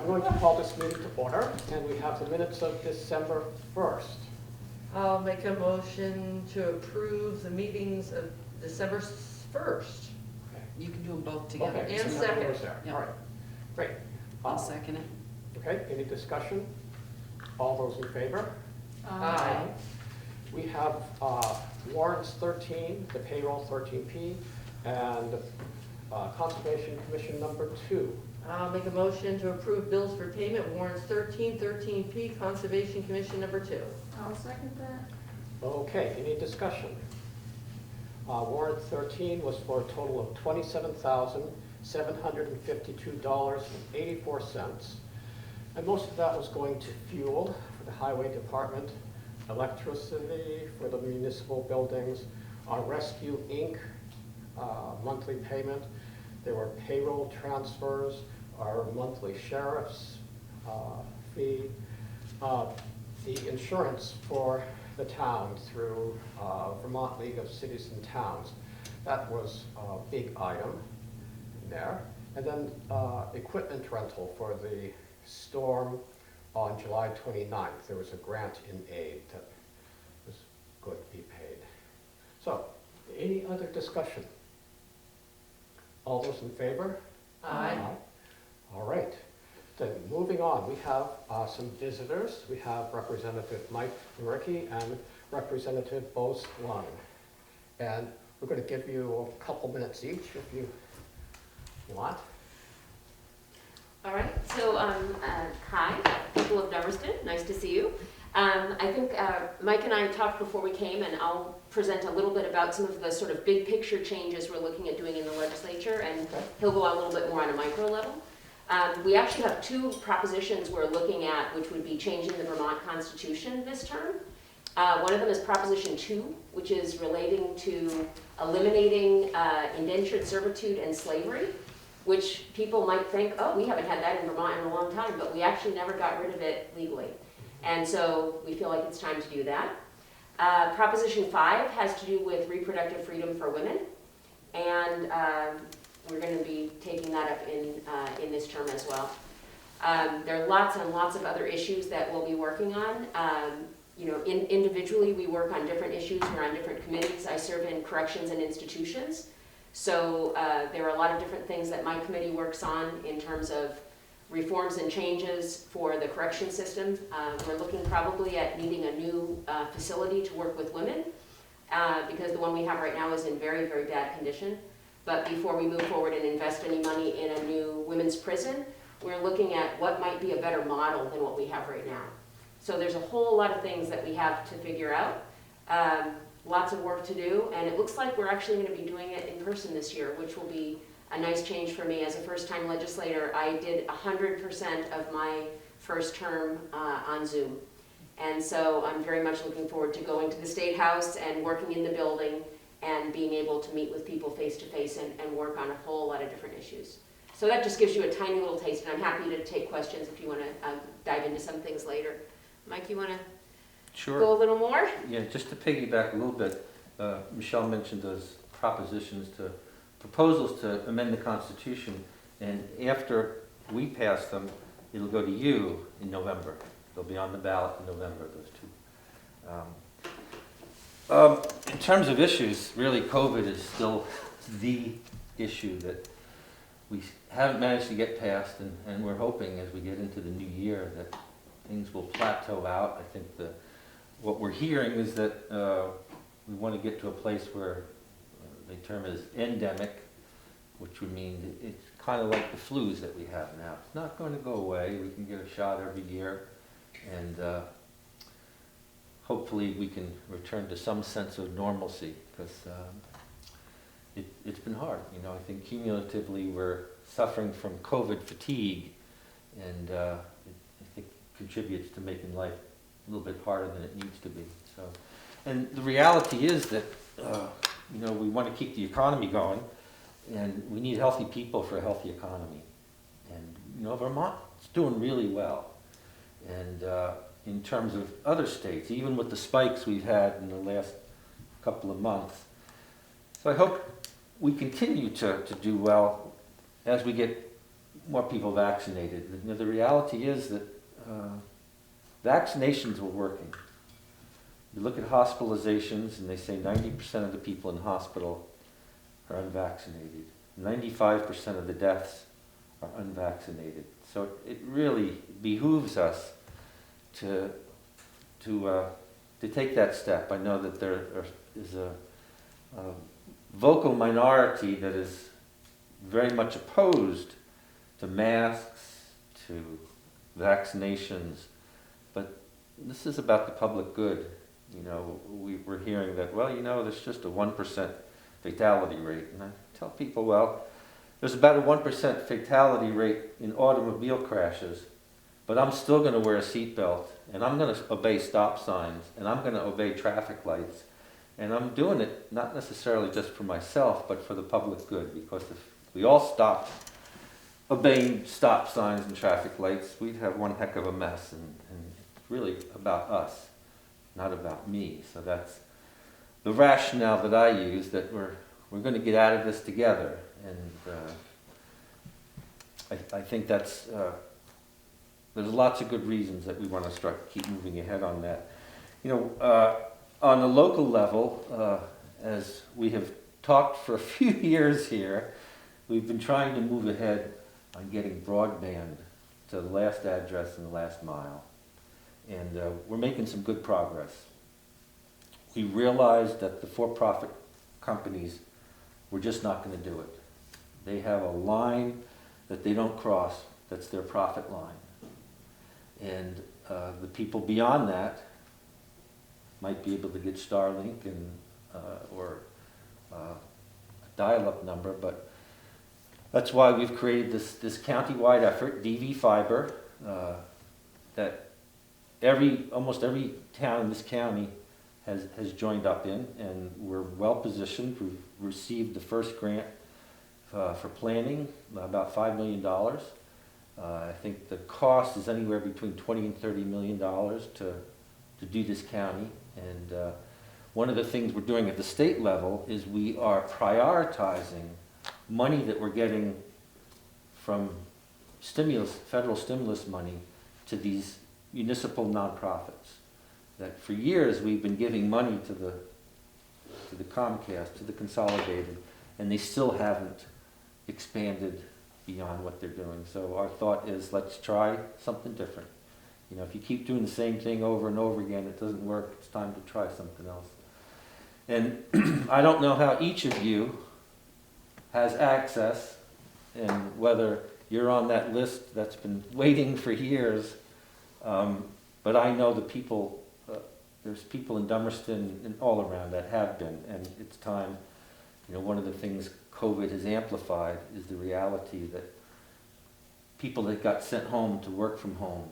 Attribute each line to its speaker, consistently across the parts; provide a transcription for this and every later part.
Speaker 1: I'm going to call this meeting to order, and we have the minutes of December 1st.
Speaker 2: I'll make a motion to approve the meetings of December 1st.
Speaker 3: You can do them both together.
Speaker 1: Okay,
Speaker 2: And
Speaker 1: so
Speaker 2: second.
Speaker 1: everyone's there.
Speaker 3: Yeah.
Speaker 1: All right, great.
Speaker 3: I'll second it.
Speaker 1: Okay, any discussion? All those in favor?
Speaker 2: Aye.
Speaker 1: We have warrants 13, the payroll 13P, and Conservation Commission number 2.
Speaker 2: I'll make a motion to approve bills for payment, warrants 13, 13P, Conservation Commission number 2.
Speaker 4: I'll second that.
Speaker 1: Okay, any discussion? Warrant 13 was for a total of $27,752.84. And most of that was going to fuel for the highway department, electricity for the municipal buildings, our Rescue Inc. Monthly payment. There were payroll transfers, our monthly sheriff's fee, the insurance for the town through Vermont League of Cities and Towns. That was a big item in there. And then equipment rental for the storm on July 29th. There was a grant in aid that was going to be paid. So, any other discussion? All those in favor?
Speaker 2: Aye.
Speaker 1: All right. Then moving on, we have some visitors. We have Representative Mike Ricky and Representative Bose Lund. And we're going to give you a couple minutes each if you want.
Speaker 5: All right, so hi, people of Dummerston, nice to see you. I think Mike and I talked before we came, and I'll present a little bit about some of the sort of big picture changes we're looking at doing in the legislature, and he'll go a little bit more on a micro level. We actually have 2 propositions we're looking at, which would be changing the Vermont Constitution this term. One of them is Proposition 2, which is relating to eliminating indentured servitude and slavery, which people might think, oh, we haven't had that in Vermont in a long time, but we actually never got rid of it legally. And so we feel like it's time to do that. Proposition 5 has to do with reproductive freedom for women, and we're going to be taking that up in this term as well. There are lots and lots of other issues that we'll be working on. You know, individually we work on different issues. We're on different committees. I serve in corrections and institutions. So there are a lot of different things that my committee works on in terms of reforms and changes for the correction system. We're looking probably at needing a new facility to work with women because the one we have right now is in very, very bad condition. But before we move forward and invest any money in a new women's prison, we're looking at what might be a better model than what we have right now. So there's a whole lot of things that we have to figure out. Lots of work to do, and it looks like we're actually going to be doing it in person this year, which will be a nice change for me. As a first-time legislator, I did 100% of my first term on Zoom. And so I'm very much looking forward to going to the State House and working in the building and being able to meet with people face-to-face and work on a whole lot of different issues. So that just gives you a tiny little taste, and I'm happy to take questions if you want to dive into some things later. Mike, you want to
Speaker 6: Sure.
Speaker 5: go a little more?
Speaker 6: Yeah, just to piggyback a little bit, Michelle mentioned those proposals to amend the Constitution, and after we pass them, it'll go to you in November. They'll be on the ballot in November, those 2. In terms of issues, really COVID is still the issue that we haven't managed to get past, and we're hoping as we get into the new year that things will plateau out. I think what we're hearing is that we want to get to a place where the term is endemic, which would mean it's kind of like the flus that we have now. It's not going to go away. We can get a shot every year, and hopefully we can return to some sense of normalcy, because it's been hard. You know, I think cumulatively we're suffering from COVID fatigue, and I think contributes to making life a little bit harder than it needs to be. So, and the reality is that you know, we want to keep the economy going, and we need healthy people for a healthy economy. And you know, Vermont's doing really well. And in terms of other states, even with the spikes we've had in the last couple of months, so I hope we continue to do well as we get more people vaccinated. You know, the reality is that vaccinations were working. You look at hospitalizations, and they say 90% of the people in hospital are unvaccinated. 95% of the deaths are unvaccinated. So it really behooves us to take that step. I know that there is a vocal minority that is very much opposed to masks, to vaccinations, but this is about the public good. You know, we're hearing that, well, you know, there's just a 1% fatality rate. And I tell people, well, there's about a 1% fatality rate in automobile crashes, but I'm still going to wear a seatbelt, and I'm going to obey stop signs, and I'm going to obey traffic lights. And I'm doing it not necessarily just for myself, but for the public good, because if we all stopped obeying stop signs and traffic lights, we'd have one heck of a mess, and it's really about us, not about me. So that's the rationale that I use, that we're going to get out of this together. And I think that's, there's lots of good reasons that we want to keep moving ahead on that. You know, on the local level, as we have talked for a few years here, we've been trying to move ahead on getting broadband to the last address and the last mile. And we're making some good progress. We realized that the for-profit companies were just not going to do it. They have a line that they don't cross, that's their profit line. And the people beyond that might be able to get Starlink and or a dial-up number, but that's why we've created this county-wide effort, DV Fiber, that almost every town in this county has joined up in, and we're well positioned. We've received the first grant for planning, about $5 million. I think the cost is anywhere between $20 and $30 million to do this county. And one of the things we're doing at the state level is we are prioritizing money that we're getting from federal stimulus money to these municipal nonprofits. That for years we've been giving money to the Comcast, to the Consolidated, and they still haven't expanded beyond what they're doing. So our thought is, let's try something different. You know, if you keep doing the same thing over and over again, it doesn't work. It's time to try something else. And I don't know how each of you has access, and whether you're on that list that's been waiting for years, but I know the people, there's people in Dummerston and all around that have been, and it's time. You know, one of the things COVID has amplified is the reality that people that got sent home to work from home,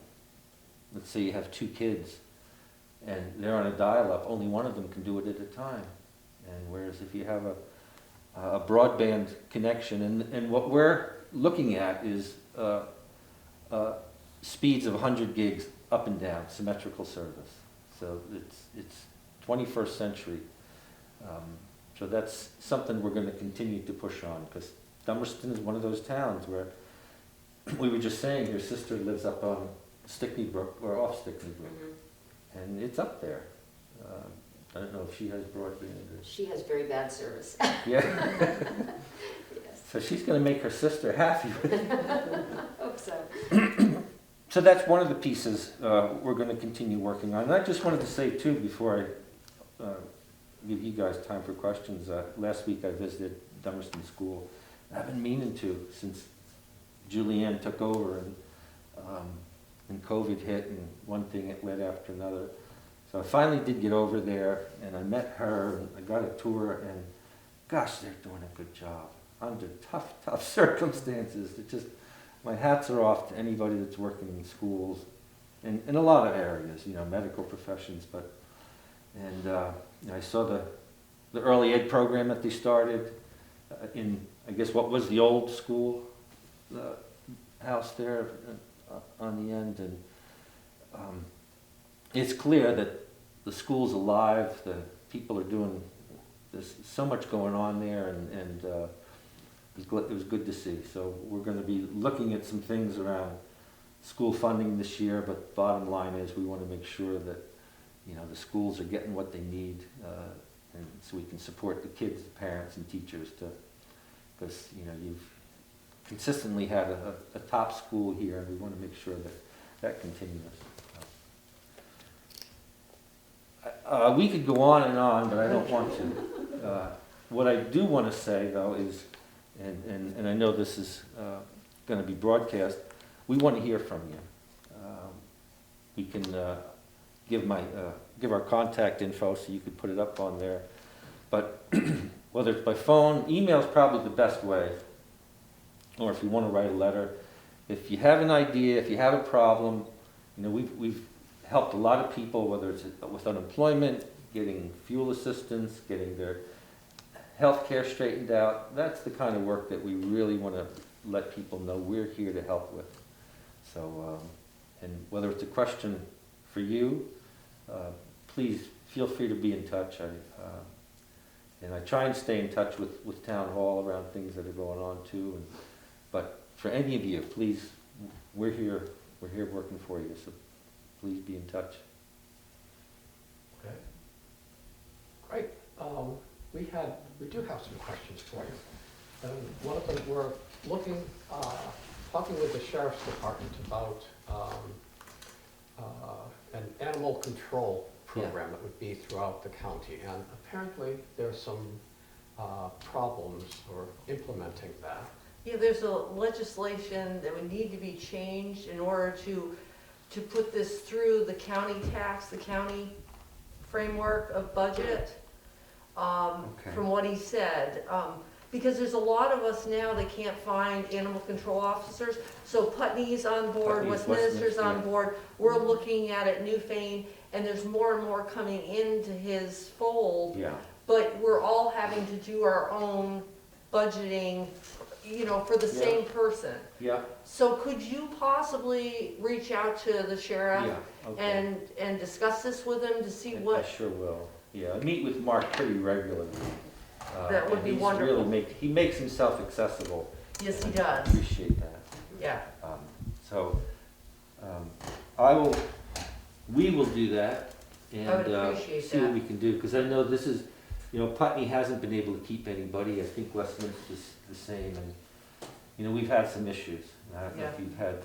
Speaker 6: let's say you have 2 kids and they're on a dial-up, only one of them can do it at a time. And whereas if you have a broadband connection, and what we're looking at is speeds of 100 gigs up and down, symmetrical service. So it's 21st century. So that's something we're going to continue to push on, because Dummerston is one of those towns where we were just saying your sister lives up on Stickney Brook, or off Stickney Brook, and it's up there. I don't know if she has broadband.
Speaker 5: She has very bad service.
Speaker 6: Yeah.
Speaker 5: Yes.
Speaker 6: So she's going to make her sister happy with it.
Speaker 5: I hope so.
Speaker 6: So that's one of the pieces we're going to continue working on. And I just wanted to say, too, before I give you guys time for questions, last week I visited Dummerston School. I've been meaning to since Julianne took over, and COVID hit, and one thing it led after another. So I finally did get over there, and I met her, and I got a tour, and gosh, they're doing a good job under tough circumstances. It just, my hats are off to anybody that's working in schools, in a lot of areas, you know, medical professions, I saw the early ed program that they started in, I guess, what was the old school house there on the end, and it's clear that the school's alive, the people are doing, there's so much going on there, and it was good to see. So we're going to be looking at some things around school funding this year, but bottom line is we want to make sure that, you know, the schools are getting what they need, and so we can support the kids, the parents, and teachers because, you know, you've consistently had a top school here, and we want to make sure that that continues. We could go on, but I don't want to. What I do want to say, though, is, and I know this is going to be broadcast, we want to hear from you. We can give our contact info so you could put it up on there. But whether it's by phone, email is probably the best way. Or if you want to write a letter. If you have an idea, if you have a problem, you know, we've helped a lot of people, whether it's with unemployment, getting fuel assistance, getting their health care straightened out. That's the kind of work that we really want to let people know we're here to help with. So, and whether it's a question for you, please feel free to be in touch. And I try and stay in touch with Town Hall around things that are going on too. But for any of you, please, we're here working for you. So please be in touch.
Speaker 1: Okay. Great. We do have some questions for you. One of them, we're talking with the Sheriff's Department about an animal control program that would be throughout the county. And apparently there's some problems for implementing that.
Speaker 2: Yeah, there's a legislation that would need to be changed in order to put this through the county tax, the county framework of budget, from what he said. Because there's a lot of us now that can't find animal control officers. So Putney's on board, Westminster's on board. We're looking at it, Newfane, and there's more and more coming into his fold.
Speaker 6: Yeah.
Speaker 2: But we're all having to do our own budgeting, you know, for the same person.
Speaker 6: Yeah.
Speaker 2: So could you possibly reach out to the sheriff
Speaker 6: Yeah. Okay.
Speaker 2: and discuss this with him to see
Speaker 6: I
Speaker 2: what?
Speaker 6: sure will. Yeah, I meet with Mark pretty regularly.
Speaker 2: That would
Speaker 6: and
Speaker 2: be
Speaker 6: he's
Speaker 2: wonderful.
Speaker 6: Really he makes himself accessible.
Speaker 2: Yes, he
Speaker 6: and I
Speaker 2: does.
Speaker 6: appreciate that.
Speaker 2: Yeah.
Speaker 6: So we will do that and
Speaker 2: I would appreciate
Speaker 6: see what
Speaker 2: that.
Speaker 6: we can do, because I know this is, you know, Putney hasn't been able to keep anybody. I think Westminster's the same, and you know, we've had some issues. I don't know if you've had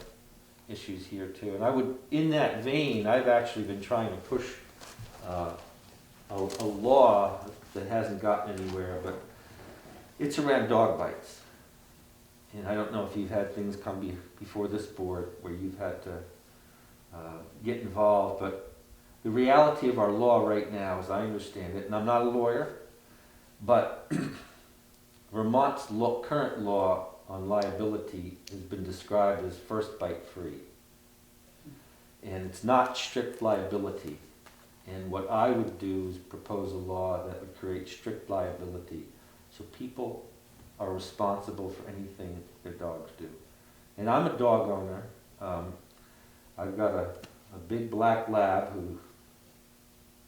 Speaker 6: issues here too. And I would, in that vein, I've actually been trying to push a law that hasn't gotten anywhere, but it's around dog bites. And I don't know if you've had things come before this board where you've had to get involved, but the reality of our law right now, as I understand it, and I'm not a lawyer, but Vermont's current law on liability has been described as first bite free. And it's not strict liability. And what I would do is propose a law that would create strict liability so people are responsible for anything their dogs do. And I'm a dog owner. I've got a big black lab who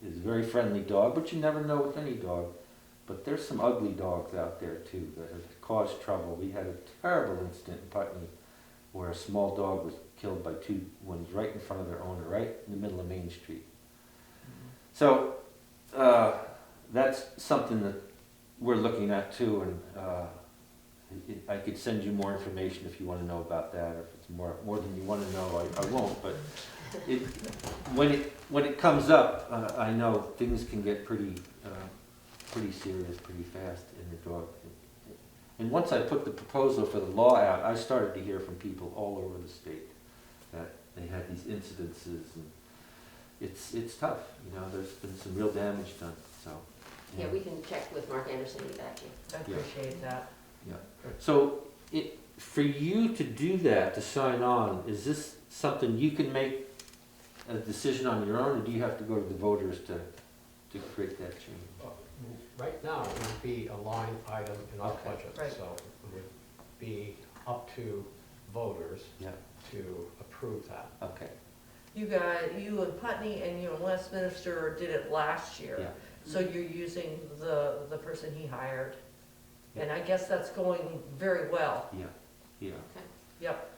Speaker 6: is a very friendly dog, but you never know with any dog. But there's some ugly dogs out there too that have caused trouble. We had a terrible incident in Putney where a small dog was killed by two ones right in front of their owner, right in the middle of Main Street. So that's something that we're looking at too, and I could send you more information if you want to know about that, or if it's more than you want to know, I won't. But when it comes up, I know things can get pretty serious pretty fast in the dog. And once I put the proposal for the law out, I started to hear from people all over the state that they had these incidences, and it's tough. You know, there's been some real damage done. So
Speaker 5: Yeah, we can check with Mark Anderson and get back to you.
Speaker 2: I appreciate that.
Speaker 6: yeah. So for you to do that, to sign on, is this something you can make a decision on your own, or do you have to go to the voters to create that change?
Speaker 1: Right now, it would be a line item in our budget,
Speaker 2: Right.
Speaker 1: so it would be up to voters
Speaker 6: Yeah.
Speaker 1: to approve that.
Speaker 6: Okay.
Speaker 2: You and Putney and you and Westminster did it last year.
Speaker 6: Yeah.
Speaker 2: So you're using the person he hired. And I guess that's going very well.
Speaker 6: Yeah.
Speaker 2: Yep.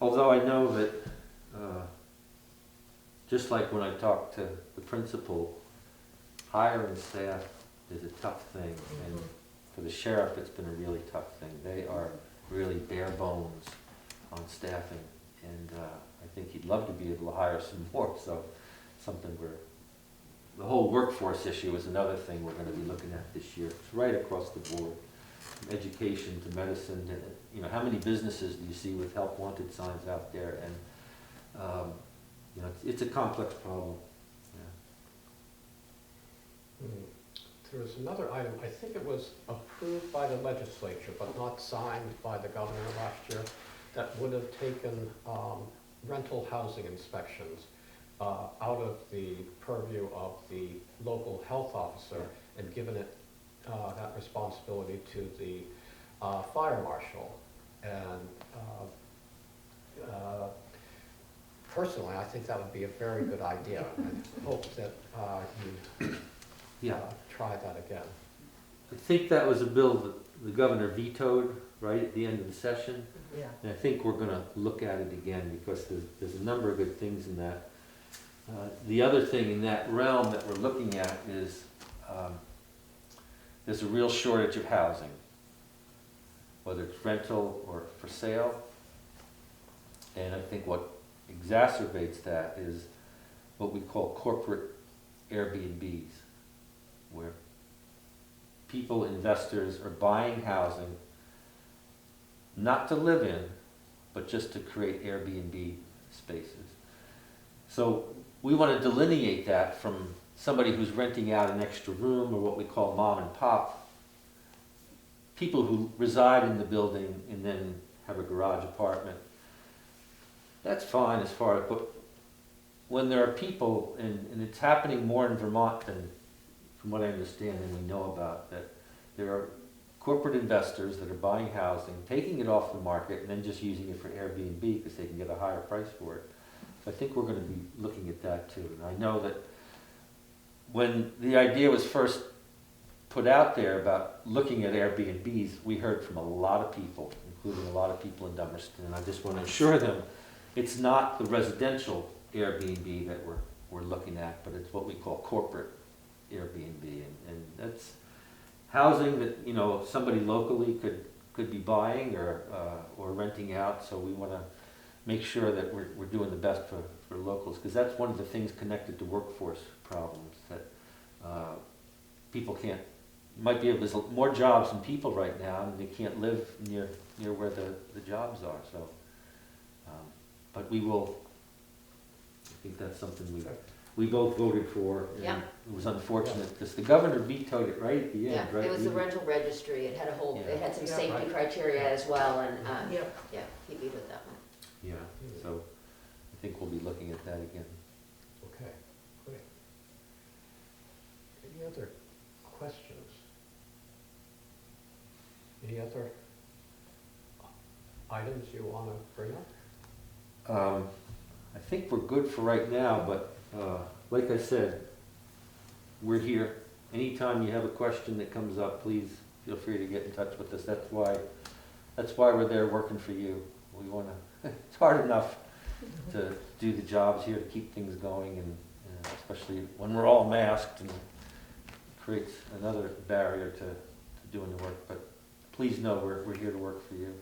Speaker 6: Although I know that, just like when I talked to the principal, hiring staff is a tough thing. And for the sheriff, it's been a really tough thing. They are really bare bones on staffing. And I think he'd love to be able to hire some more, so something the whole workforce issue is another thing we're gonna be looking at this year. It's right across the board, from education to medicine, to, how many businesses do you see with help wanted signs out there? And, it's a complex problem.
Speaker 1: There was another item, I think it was approved by the legislature, but not signed by the governor last year, that would have taken rental housing inspections out of the purview of the local health officer and given it that responsibility to the fire marshal. And personally, I think that would be a very good idea. I hope that you try that again.
Speaker 6: I think that was a bill that the governor vetoed right at the end of the session.
Speaker 2: Yeah.
Speaker 6: And I think we're gonna look at it again because there's a number of good things in that. The other thing in that realm that we're looking at is there's a real shortage of housing, whether it's rental or for sale. And I think what exacerbates that is what we call corporate Airbnbs, where people, investors, are buying housing not to live in, but just to create Airbnb spaces. So we want to delineate that from somebody who's renting out an extra room, or what we call mom and pop, people who reside in the building and then have a garage apartment. That's fine as far as, but when there are people, and it's happening more in Vermont than, from what I understand and we know about, that there are corporate investors that are buying housing, taking it off the market, and then just using it for Airbnb because they can get a higher price for it. So I think we're going to be looking at that too. And I know that when the idea was first put out there about looking at Airbnbs, we heard from a lot of people, including a lot of people in Dummerston, and I just want to assure them it's not the residential Airbnb that we're looking at, but it's what we call corporate Airbnb, and that's housing that somebody locally could be buying or renting out. So we want to make sure that we're doing the best for locals, because that's one of the things connected to workforce problems, that people can't, might be able, there's more jobs than people right now, and they can't live near where the jobs are. So, but we will. I think that's something we both voted for. And
Speaker 5: Yeah.
Speaker 6: It was unfortunate because the governor vetoed it right at the end.
Speaker 5: Yeah,
Speaker 6: right?
Speaker 5: it was the rental registry. It had a whole,
Speaker 6: Yeah.
Speaker 5: it had some
Speaker 2: Yeah.
Speaker 5: safety
Speaker 1: Right.
Speaker 5: criteria as well, and,
Speaker 2: Yep.
Speaker 5: yeah, he vetoed that one.
Speaker 6: Yeah. So I think we'll be looking at that again.
Speaker 1: Okay, great. Any other questions? Any other items you want to bring up?
Speaker 6: I think we're good for right now, but like I said, we're here. Anytime you have a question that comes up, please feel free to get in touch with us. That's why we're there working for you. We want to. It's hard enough to do the jobs here, to keep things going, and especially when we're all masked, and it creates another barrier to doing the work. But please know we're here to work for you.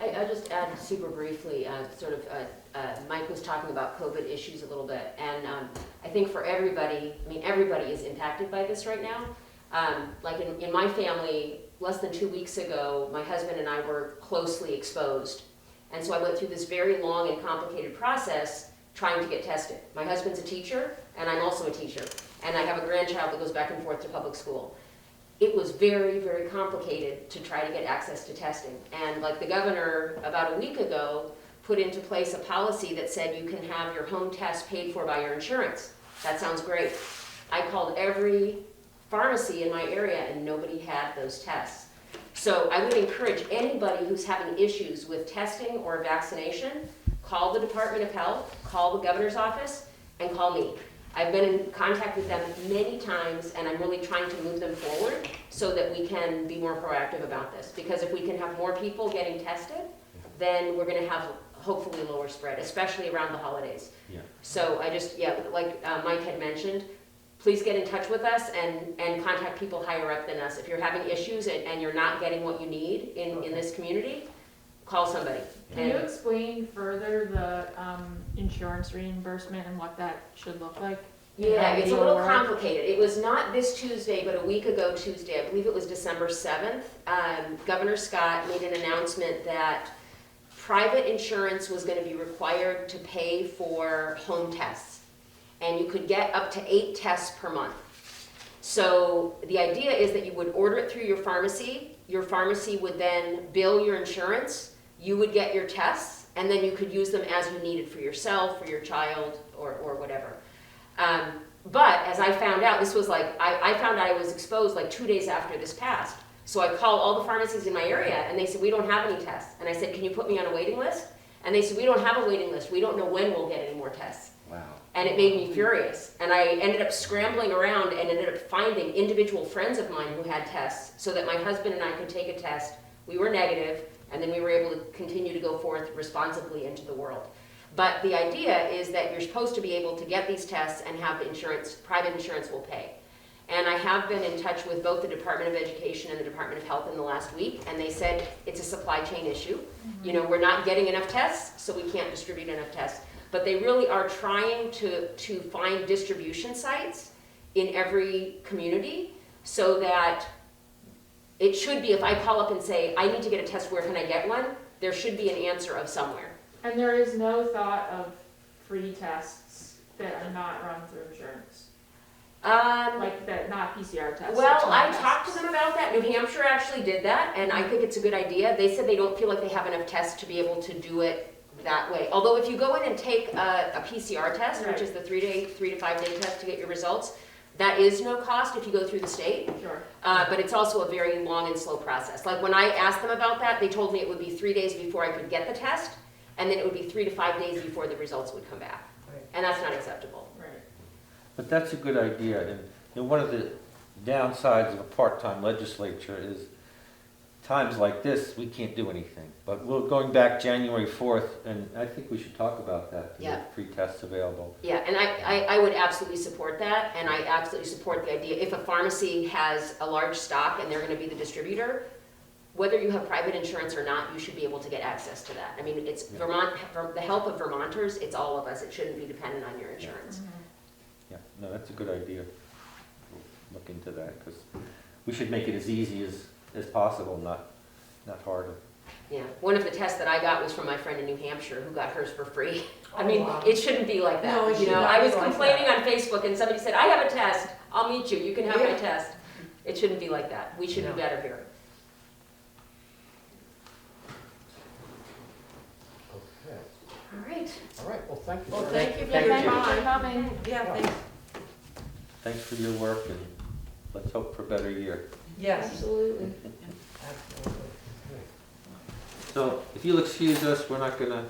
Speaker 5: I'll just add super briefly, Mike was talking about COVID issues a little bit, and I think for everybody, everybody is impacted by this right now. Like in my family, less than 2 weeks ago, my husband and I were closely exposed. And so I went through this very long and complicated process trying to get tested. My husband's a teacher, and I'm also a teacher. And I have a grandchild that goes back and forth to public school. It was very, very complicated to try to get access to testing. And like the governor, about a week ago, put into place a policy that said you can have your home test paid for by your insurance. That sounds great. I called every pharmacy in my area and nobody had those tests. So I would encourage anybody who's having issues with testing or vaccination, call the Department of Health, call the governor's office, and call me. I've been in contact with them many times, and I'm really trying to move them forward. So so that we can be more proactive about this. Because if we can have more people getting tested, then we're gonna have hopefully lower spread, especially around the holidays.
Speaker 6: Yeah.
Speaker 5: So I just, like Mike had mentioned, please get in touch with us and contact people higher up than us. If you're having issues and you're not getting what you need in this community, call somebody.
Speaker 4: Can you explain further the insurance reimbursement and what that should look like?
Speaker 5: Yeah, it's a little
Speaker 4: Work?
Speaker 5: complicated. It was not this Tuesday, but a week ago Tuesday, I believe it was December 7th, Governor Scott made an announcement that private insurance was going to be required to pay for home tests. And you could get up to 8 tests per month. So the idea is that you would order it through your pharmacy would then bill your insurance, you would get your tests, and then you could use them as you needed for yourself, for your child, or whatever. But as I found out, this was like, I found out I was exposed like 2 days after this passed. So I called all the pharmacies in my area and they said, we don't have any tests. And I said, can you put me on a waiting list? And they said, we don't have a waiting list. We don't know when we'll get any more tests.
Speaker 6: Wow.
Speaker 5: And it made me furious. And I ended up scrambling around and ended up finding individual friends of mine who had tests so that my husband and I could take a test. We were negative, and then we were able to continue to go forth responsibly into the world. But the idea is that you're supposed to be able to get these tests and have insurance, private insurance will pay. And I have been in touch with both the Department of Education and the Department of Health in the last week, and they said it's a supply chain issue. You know, we're not getting enough tests, so we can't distribute enough tests. But they really are trying to find distribution sites in every community so that it should be, if I call up and say, I need to get a test, where can I get one? There should be an answer of somewhere.
Speaker 4: And there is no thought of free tests that are not run through insurance? Like that, not PCR tests?
Speaker 5: Well,
Speaker 4: but
Speaker 5: I
Speaker 4: tests.
Speaker 5: talked to them about that. New Hampshire actually did that, and I think it's a good idea. They said they don't feel like they have enough tests to be able to do it that way. Although if you go in and take a PCR test, which is the 3 to 5 day test to get your results, that is no cost if you go through the state.
Speaker 4: Sure.
Speaker 5: But it's also a very long and slow process. Like when I asked them about that, they told me it would be 3 days before I could get the test, and then it would be 3 to 5 days before the results would come back.
Speaker 2: Right.
Speaker 5: And that's not acceptable.
Speaker 4: Right.
Speaker 6: But that's a good idea, and one of the downsides of a part-time legislature is times like this, we can't do anything. But we're going back January 4th, and I think we should talk about that, to
Speaker 5: Yeah.
Speaker 6: get free tests available.
Speaker 5: Yeah, and I would absolutely support that, and I absolutely support the idea, if a pharmacy has a large stock and they're gonna be the distributor, whether you have private insurance or not, you should be able to get access to that. I mean, it's Vermont, the help of Vermonters, it's all of us, it shouldn't be dependent on your insurance.
Speaker 6: Yeah, no, that's a good idea. We'll look into that, because we should make it as easy as possible, not harder.
Speaker 5: Yeah, one of the tests that I got was from my friend in New Hampshire who got hers for free. I mean,
Speaker 2: wow.
Speaker 5: it shouldn't be like that.
Speaker 2: No, it
Speaker 5: You
Speaker 2: should
Speaker 5: know,
Speaker 2: not
Speaker 5: I
Speaker 2: be
Speaker 5: was
Speaker 2: like
Speaker 5: complaining
Speaker 2: that.
Speaker 5: on Facebook and somebody said, I have a test, I'll meet you, you can have my
Speaker 2: Yeah.
Speaker 5: test. It shouldn't be like that. We should
Speaker 2: No.
Speaker 5: do better here.
Speaker 1: Okay,
Speaker 5: All right.
Speaker 1: all right, well, thank you.
Speaker 2: Well,
Speaker 1: very
Speaker 2: thank you
Speaker 1: much.
Speaker 2: for your
Speaker 4: Thank you for
Speaker 2: time.
Speaker 4: coming.
Speaker 2: Yeah, thanks.
Speaker 6: Thanks for your work, and let's hope for a better year.
Speaker 2: Yes.
Speaker 4: Absolutely.
Speaker 2: Absolutely.
Speaker 6: So, if you'll excuse us, we're not gonna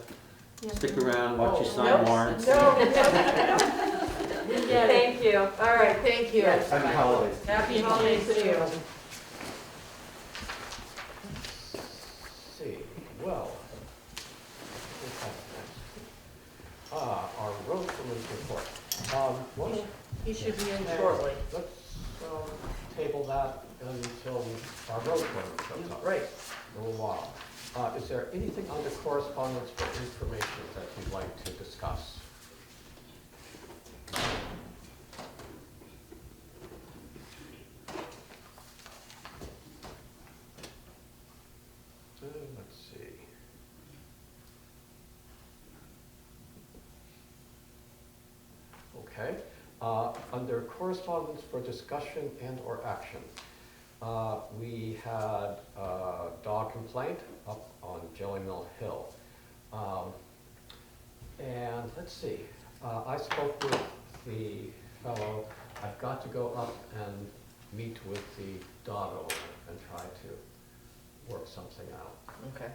Speaker 6: stick around, watch you sign
Speaker 2: Nope.
Speaker 6: warrants.
Speaker 2: No,
Speaker 4: We get it.
Speaker 5: Thank you.
Speaker 2: all right, thank you.
Speaker 1: Yes, happy holidays.
Speaker 2: Happy holidays to you.
Speaker 1: Let's see, well, our road committee report. Well,
Speaker 2: He should be in shortly.
Speaker 1: let's table that until our road committee comes up.
Speaker 2: Right.
Speaker 1: In a little while. Is there anything under correspondence for information that you'd like to discuss? Let's see. Okay, under correspondence for discussion and/or action, we had a dog complaint up on Jelly Mill Hill. And let's see, I spoke with the fellow. I've got to go up and meet with the dog owner and try to work something out.
Speaker 2: Okay.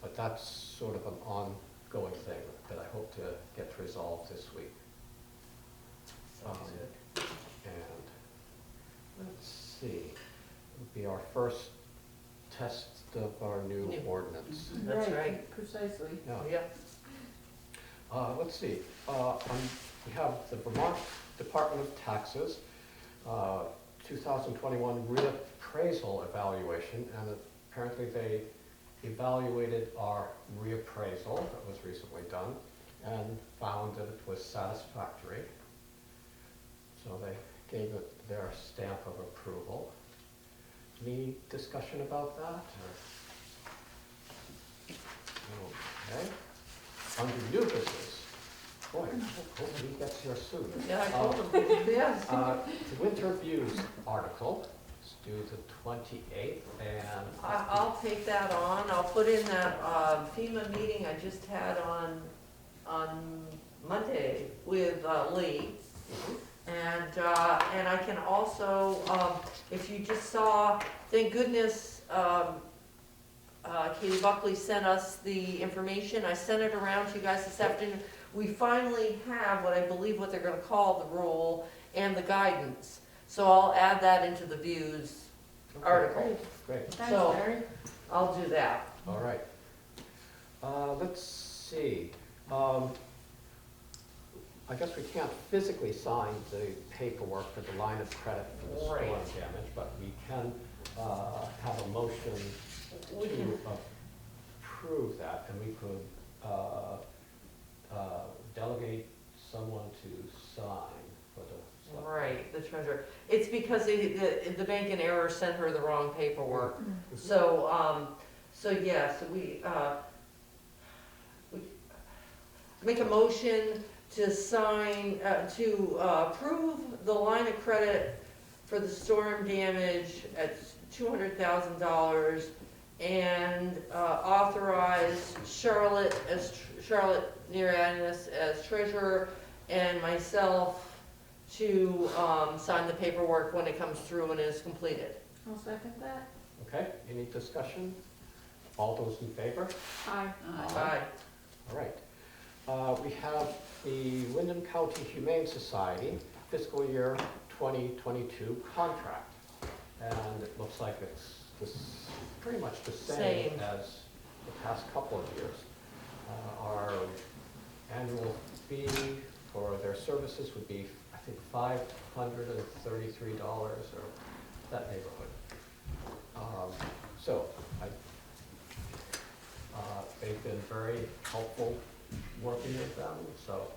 Speaker 1: But that's sort of an ongoing thing that I hope to get resolved this week.
Speaker 2: Sounds good.
Speaker 1: And let's see, be our first test of our new
Speaker 2: New.
Speaker 1: ordinance.
Speaker 2: That's right.
Speaker 4: Precisely.
Speaker 1: Yeah.
Speaker 2: Yeah.
Speaker 1: Let's see, we have the Vermont Department of Taxes, 2021 reappraisal evaluation, and apparently they evaluated our reappraisal that was recently done and found that it was satisfactory. So they gave it their stamp of approval. Any discussion about that? Okay. Under new business, boy, hopefully he gets here soon.
Speaker 2: Yeah, I told them, yes.
Speaker 1: The winter views article is due the 28th, and
Speaker 2: I'll take that on. I'll put in that FEMA meeting I just had on Monday with Lee. And I can also, if you just saw, thank goodness, Katie Buckley sent us the information. I sent it around to you guys this afternoon. We finally have what I believe what they're gonna call the rule and the guidance. So I'll add that into the views article.
Speaker 1: Great,
Speaker 4: Thanks,
Speaker 2: So-
Speaker 4: Larry.
Speaker 2: I'll do that.
Speaker 1: all right. Let's see, I guess we can't physically sign the paperwork for the line of credit for the storm
Speaker 2: Right.
Speaker 1: damage, but we can have a motion
Speaker 2: We can,
Speaker 1: to approve that, and we could delegate someone to sign for the select.
Speaker 2: right, the treasurer. It's because the bank in error sent her the wrong paperwork. So, yes, we make a motion to sign, to approve the line of credit for the storm damage at $200,000 and authorize Charlotte Nearanis as treasurer and myself to sign the paperwork when it comes through and is completed.
Speaker 4: I'll second that.
Speaker 1: Okay, any discussion? All those in favor?
Speaker 4: Aye.
Speaker 2: Aye.
Speaker 1: All right. We have the Windam County Humane Society fiscal year 2022 contract. And it looks like it's pretty much the same
Speaker 2: Same.
Speaker 1: as the past couple of years. Our annual fee for their services would be, I think, $533 or that neighborhood. They've been very helpful working with them, so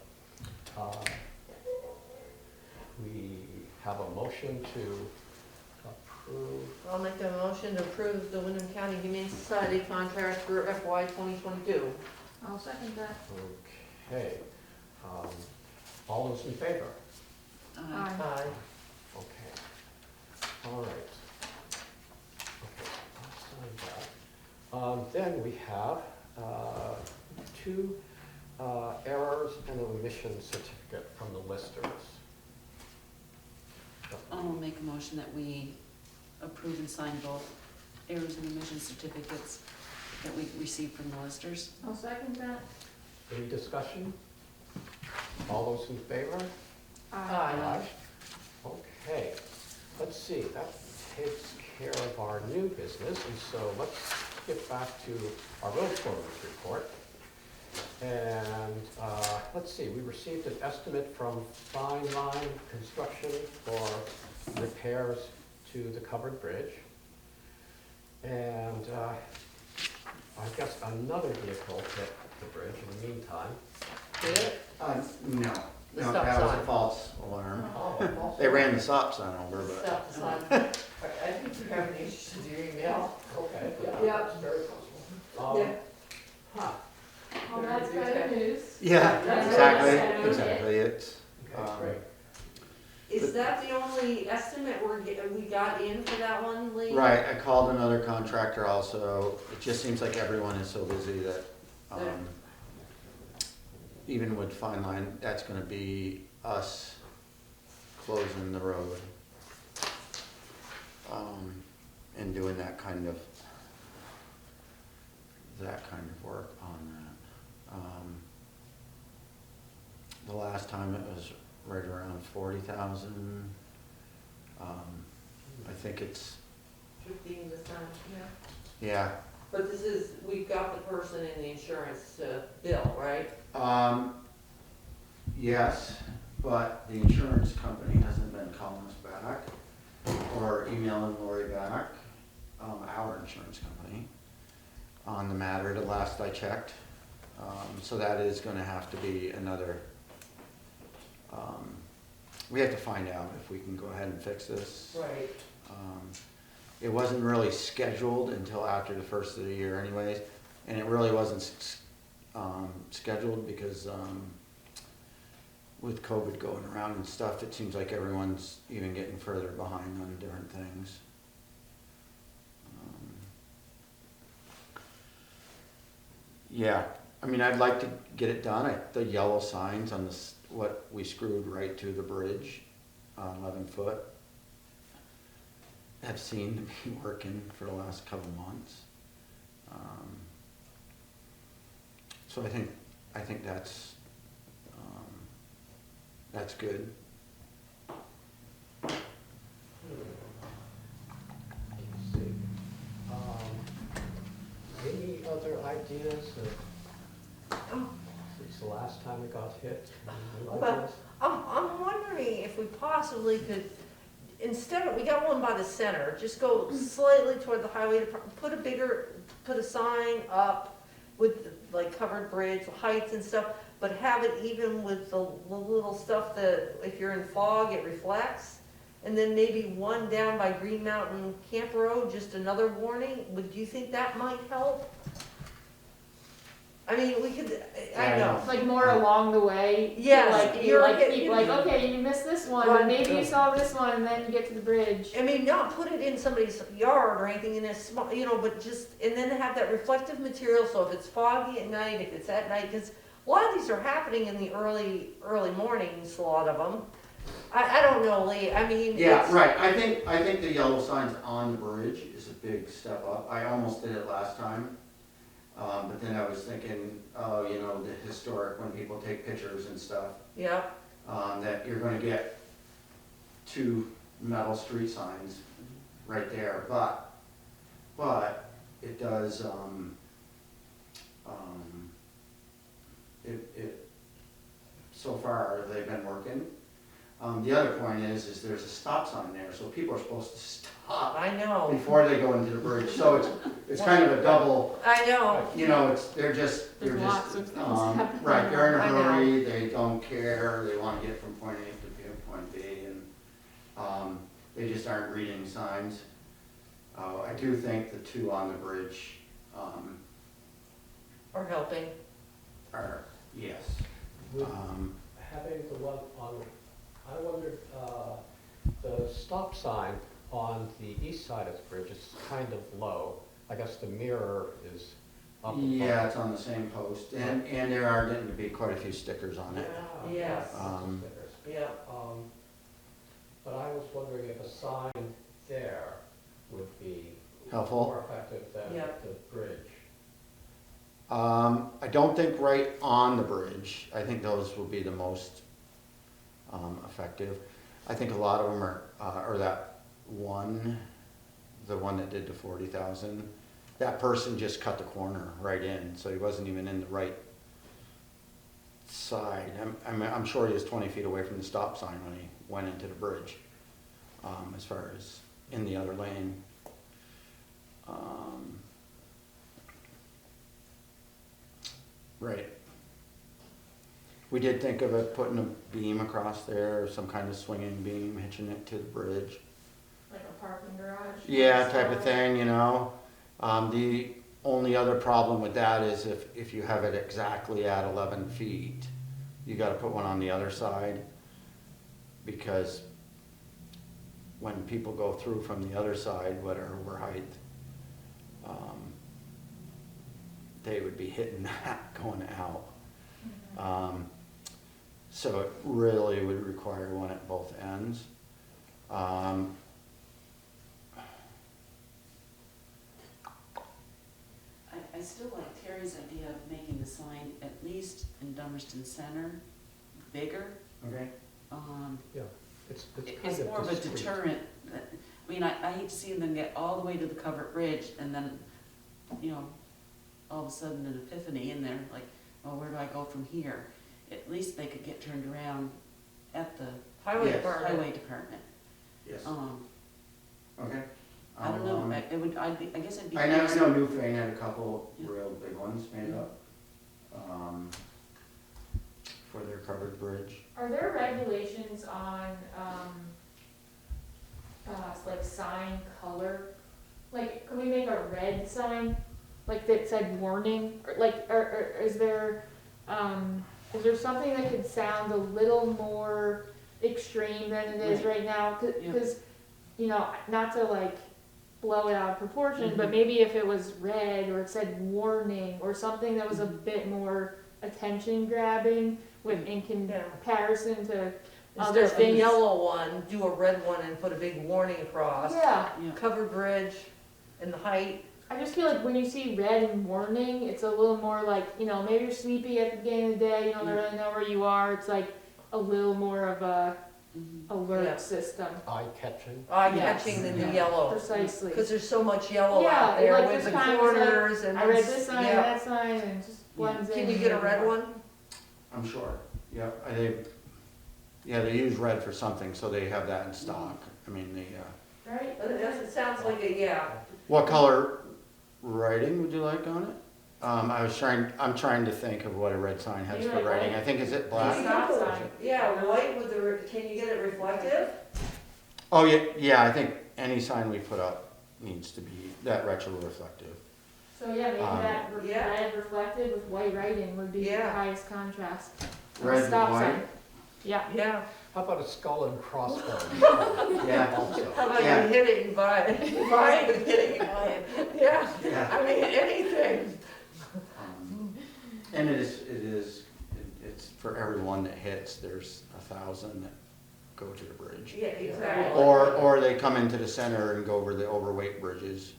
Speaker 1: we have a motion to approve.
Speaker 2: I'll make a motion to approve the Windam County Humane Society contract for FY 2022.
Speaker 4: I'll second that.
Speaker 1: Okay. All those in favor?
Speaker 3: Aye.
Speaker 2: Aye.
Speaker 1: Okay. All right. Okay, I'll sign that. Then we have two errors and omission certificate from the listers.
Speaker 3: I'll make a motion that we approve and sign both errors and omission certificates that we received from the listers.
Speaker 4: I'll second that.
Speaker 1: Any discussion? All those in favor?
Speaker 2: Aye.
Speaker 1: Okay, let's see, that takes care of our new business, and so let's get back to our road progress report. And let's see, we received an estimate from Fine Line Construction for repairs to the covered bridge. And I guess another vehicle hit the bridge in the meantime.
Speaker 2: Did it?
Speaker 7: No,
Speaker 2: The
Speaker 7: no,
Speaker 2: stop
Speaker 7: that was
Speaker 2: sign.
Speaker 7: a false alarm.
Speaker 2: Oh,
Speaker 7: They ran the stop sign over, but
Speaker 2: Stop the sign. I think you have an issue to your email.
Speaker 1: Okay, yeah,
Speaker 2: Yeah.
Speaker 1: that's very possible.
Speaker 2: Yeah.
Speaker 1: Huh,
Speaker 4: Well, that's good news.
Speaker 7: yeah,
Speaker 4: That's
Speaker 7: exactly,
Speaker 4: what I said.
Speaker 7: exactly. It's
Speaker 1: okay, great.
Speaker 2: Is that the only estimate we got in for that one, Lee?
Speaker 7: right. I called another contractor also. It just seems like everyone is so busy that even with Fine Line, that's going to be us closing the road and doing that kind of work on that. The last time it was right around 40,000. I think it's
Speaker 2: 15 this time, yeah.
Speaker 7: Yeah.
Speaker 2: But this is, we've got the person in the insurance bill, right?
Speaker 7: Yes, but the insurance company hasn't been calling us back or emailing Lori back, our insurance company, on the matter the last I checked. So that is gonna have to be another, we have to find out if we can go ahead and fix this.
Speaker 2: Right.
Speaker 7: It wasn't really scheduled until after the first of the year anyways, and it really wasn't scheduled because with COVID going around and stuff, it seems like everyone's even getting further behind on different things. Yeah, I mean, I'd like to get it done. The yellow signs on this, what we screwed right to the bridge, 11 foot, have seemed to be working for the last couple months. So I think that's good.
Speaker 1: Let's see. Any other ideas of, since the last time we got hit? Any
Speaker 2: Well,
Speaker 1: ideas?
Speaker 2: I'm wondering if we possibly could, instead of, we got one by the center, just go slightly toward the highway department, put a sign up with like covered bridge, heights and stuff, but have it even with the little stuff that if you're in fog, it reflects. And then maybe one down by Green Mountain Camp Road, just another warning. Do you think that might help? I mean, we could, I know.
Speaker 4: Like more along the way.
Speaker 2: Yes,
Speaker 4: Like,
Speaker 2: you're
Speaker 4: like,
Speaker 2: getting-
Speaker 4: keep like, okay, you missed this one,
Speaker 2: Right.
Speaker 4: but maybe you saw this one, and then you get to the bridge.
Speaker 2: I mean, not put it in somebody's yard or anything in a small, but just, and then have that reflective material, so if it's foggy at night, if it's at night, because a lot of these are happening in the early mornings, a lot of them. I don't know, Lee, I mean.
Speaker 7: Yeah,
Speaker 2: it's-
Speaker 7: right, I think the yellow signs on the bridge is a big step up. I almost did it last time. But then I was thinking, the historic, when people take pictures and stuff,
Speaker 2: Yeah,
Speaker 7: that you're gonna get 2 metal street signs right there, but it does, so far, they've been working. The other point is there's a stop sign there, so people are supposed to stop
Speaker 2: I know,
Speaker 7: before they go into the bridge, so it's kind of a double,
Speaker 2: I know,
Speaker 7: they're just,
Speaker 4: There's lots of things happening.
Speaker 7: right, they're in a
Speaker 2: I know.
Speaker 7: hurry, they don't care, they wanna get from point A to point B, and, they just aren't reading signs. I do think the 2 on the bridge,
Speaker 2: or helping.
Speaker 7: are, yes.
Speaker 1: With having the one on, I wondered, the stop sign on the east side of the bridge is kind of low. I guess the mirror is up above.
Speaker 7: Yeah, it's on the same post, and there are getting to be quite a few stickers on it.
Speaker 2: Yes.
Speaker 1: Stickers.
Speaker 2: Yeah,
Speaker 1: But I was wondering if a sign there would be
Speaker 7: Helpful?
Speaker 1: more effective than
Speaker 2: Yeah.
Speaker 1: the bridge.
Speaker 7: I don't think right on the bridge. I think those will be the most effective. I think a lot of them are, or that one, the one that did the 40,000, that person just cut the corner right in, so he wasn't even in the right side. I'm sure he was 20 feet away from the stop sign when he went into the bridge, as far as in the other lane. Right. We did think of it, putting a beam across there, or some kind of swinging beam, hitching it to the bridge.
Speaker 4: Like a parking garage.
Speaker 7: Yeah, type of thing, The only other problem with that is if you have it exactly at 11 feet, you gotta put one on the other side, because when people go through from the other side, whatever height, they would be hitting that going out. So it really would require one at both ends.
Speaker 3: I still like Terry's idea of making the sign, at least in Dummerston Center, bigger.
Speaker 7: Okay.
Speaker 1: Yeah, it's kind
Speaker 3: It's
Speaker 1: of
Speaker 3: more of a
Speaker 1: discreet.
Speaker 3: deterrent. I mean, I hate seeing them get all the way to the covered bridge and then, you know, all of a sudden an epiphany in there, like, oh, where do I go from here? At least they could get turned around at the
Speaker 2: Highway
Speaker 7: Yes.
Speaker 2: department.
Speaker 3: highway department.
Speaker 7: Yes. Okay.
Speaker 3: I don't know, it would, I guess it'd be.
Speaker 7: I know
Speaker 3: nice-
Speaker 7: Newfane had a couple
Speaker 3: Yeah.
Speaker 7: real big ones made up, for their covered bridge.
Speaker 4: Are there regulations on, like sign color? Like, can we make a red sign, like that said warning, or like, or is there something that could sound a little more extreme than it is
Speaker 3: Right.
Speaker 4: right now?
Speaker 3: Yeah.
Speaker 4: Cause, you know, not to like blow it out of proportion, but
Speaker 3: Mhm.
Speaker 4: maybe if it was red or it said warning or something that was a bit more attention grabbing with, in
Speaker 2: Yeah.
Speaker 4: comparison to
Speaker 2: Instead
Speaker 4: other
Speaker 2: of a
Speaker 4: things.
Speaker 2: yellow one, do a red one and put a big warning across.
Speaker 4: Yeah,
Speaker 3: Yeah.
Speaker 2: Covered bridge and the height.
Speaker 4: I just feel like when you see red and warning, it's a little more like, you know, maybe you're sleepy at the beginning of the day, you don't really know where you are, it's like a little more of a
Speaker 3: Mhm.
Speaker 4: alert
Speaker 2: Yeah.
Speaker 4: system.
Speaker 1: Eye-catching.
Speaker 2: Eye
Speaker 3: Yes.
Speaker 2: catching the new
Speaker 3: Yeah.
Speaker 2: yellow.
Speaker 4: Precisely.
Speaker 2: Because there's so much yellow
Speaker 4: Yeah,
Speaker 2: out there
Speaker 4: like
Speaker 2: with
Speaker 4: this
Speaker 2: the
Speaker 4: kind was like,
Speaker 2: corners and.
Speaker 4: I read
Speaker 2: it's-
Speaker 4: this sign,
Speaker 2: yeah.
Speaker 4: that sign, and it just blends in.
Speaker 2: Can you get a red one?
Speaker 7: I'm sure, yeah, they use red for something, so they have that in stock. I mean,
Speaker 4: Right?
Speaker 2: It sounds like a, yeah.
Speaker 7: what color writing would you like on it? I'm trying to think of what a red sign has
Speaker 4: You
Speaker 7: for
Speaker 4: like
Speaker 7: writing.
Speaker 4: white?
Speaker 7: I think, is it
Speaker 4: Black.
Speaker 7: black?
Speaker 4: Stop sign.
Speaker 2: Yeah, white with the, can you get it reflective?
Speaker 7: Oh, yeah, I think any sign we put up needs to be that retro reflective.
Speaker 4: So yeah, maybe that
Speaker 2: yeah.
Speaker 4: red reflected with white writing would be the
Speaker 2: Yeah.
Speaker 4: highest contrast.
Speaker 7: Red and
Speaker 4: Stop
Speaker 7: white?
Speaker 4: sign. Yeah.
Speaker 2: Yeah.
Speaker 1: How about a skull and crossbones?
Speaker 7: Yeah.
Speaker 1: Also.
Speaker 2: How about
Speaker 7: Yeah.
Speaker 2: you hit it and buy it? Buy it and hit it and buy it. Yeah,
Speaker 7: Yeah.
Speaker 2: I mean, anything.
Speaker 7: And it's for every one that hits, there's 1,000 that go to the bridge.
Speaker 2: Yeah, exactly.
Speaker 7: Or they come into the center and go over the overweight bridges,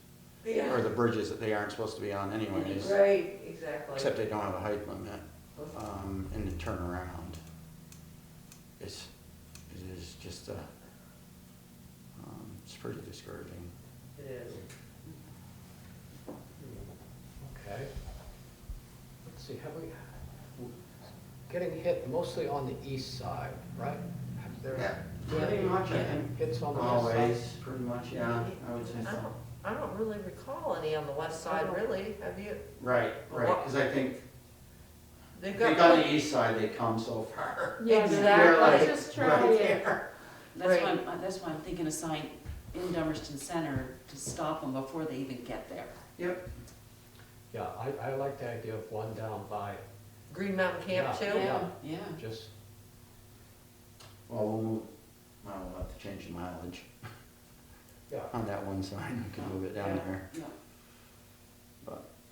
Speaker 2: Yeah.
Speaker 7: or the bridges that they aren't supposed to be on anyways,
Speaker 2: Right, exactly.
Speaker 7: except they don't have a height limit, and then turn around. It is just it's pretty discouraging.
Speaker 2: It is.
Speaker 1: Okay. Let's see, have we, getting hit mostly on the east side, right? Have there
Speaker 7: Pretty much, I think.
Speaker 1: hits on the west side?
Speaker 7: Always, pretty much, yeah, I would say so.
Speaker 2: I don't really recall any on the west side, really, have you?
Speaker 7: Right, because I think,
Speaker 2: They've
Speaker 7: on
Speaker 2: got,
Speaker 7: the east side, they come so far.
Speaker 4: Yeah,
Speaker 2: Exactly.
Speaker 4: let's just try
Speaker 7: Right
Speaker 4: it.
Speaker 7: there.
Speaker 3: That's why I'm thinking a sign in Dummerston Center to stop them before they even get there.
Speaker 7: Yep.
Speaker 1: Yeah, I like the idea of one down by,
Speaker 2: Green Mountain Camp
Speaker 1: Yeah.
Speaker 2: too?
Speaker 3: Yeah.
Speaker 1: just,
Speaker 7: Well, we'll have to change the mileage
Speaker 1: yeah.
Speaker 7: on that one sign, we can move it down there.
Speaker 3: Yeah.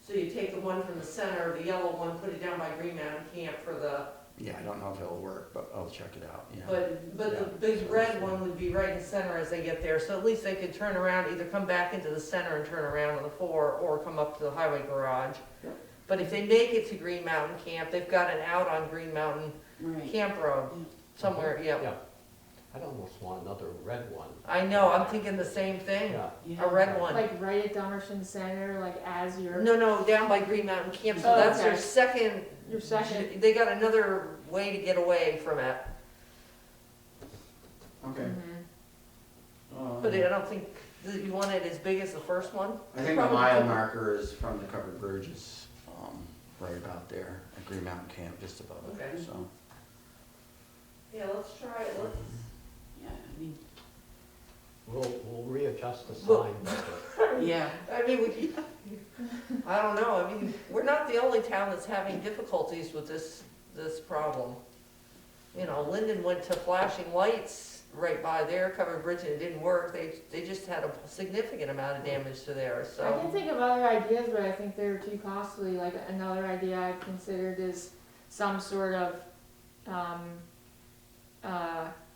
Speaker 2: So you take the one from the center, the yellow one, put it down by Green Mountain Camp for the,
Speaker 7: Yeah, I don't know if it'll work, but I'll check it out, yeah.
Speaker 2: but the big red one would be right in the center as they get there, so at least they could turn around, either come back into the center and turn around on the 4, or come up to the highway garage.
Speaker 7: Yep.
Speaker 2: But if they make it to Green Mountain Camp, they've got an out on Green Mountain
Speaker 3: Right.
Speaker 2: Camp Road, somewhere, yeah.
Speaker 1: Yeah. I'd almost want another red one.
Speaker 2: I know, I'm thinking the same thing,
Speaker 1: Yeah.
Speaker 3: Yeah.
Speaker 2: a red one.
Speaker 4: Like right at Dummerston Center, like as your,
Speaker 2: No, down by Green Mountain Camp, so
Speaker 4: Oh,
Speaker 2: that's their
Speaker 4: okay.
Speaker 2: second,
Speaker 4: your second.
Speaker 2: they got another way to get away from it.
Speaker 7: Okay.
Speaker 4: Mhm.
Speaker 2: But I don't think, you want it as big as the first one?
Speaker 7: I think the mile marker is from the covered bridge is, right about there, at Green Mountain Camp, just above it,
Speaker 2: Okay.
Speaker 7: so.
Speaker 2: Yeah, let's try it, let's.
Speaker 3: Yeah, I mean,
Speaker 1: We'll readjust the
Speaker 2: Well-
Speaker 1: sign budget.
Speaker 3: yeah.
Speaker 2: I mean, I don't know, I mean, we're not the only town that's having difficulties with this problem. You know, Linden went to flashing lights right by their covered bridge and it didn't work, they just had a significant amount of damage to theirs,
Speaker 4: I
Speaker 2: so.
Speaker 4: can think of other ideas, but I think they're too costly. Like another idea I've considered is some sort of,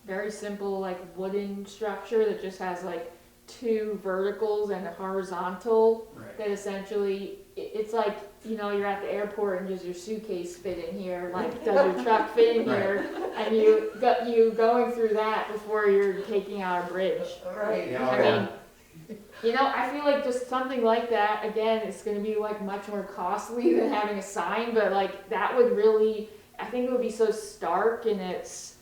Speaker 4: very simple like wooden structure that just has like two verticals and a horizontal
Speaker 7: Right.
Speaker 4: that essentially, it's like, you know, you're at the airport and does your suitcase fit in here? Like, does your truck fit in here? And you going through that before you're taking out a bridge.
Speaker 2: Right.
Speaker 7: Yeah,
Speaker 4: I
Speaker 7: okay.
Speaker 4: mean, you know, I feel like just something like that, again, it's gonna be like much more costly than having a sign, but like, that would really, I think it would be so stark in its,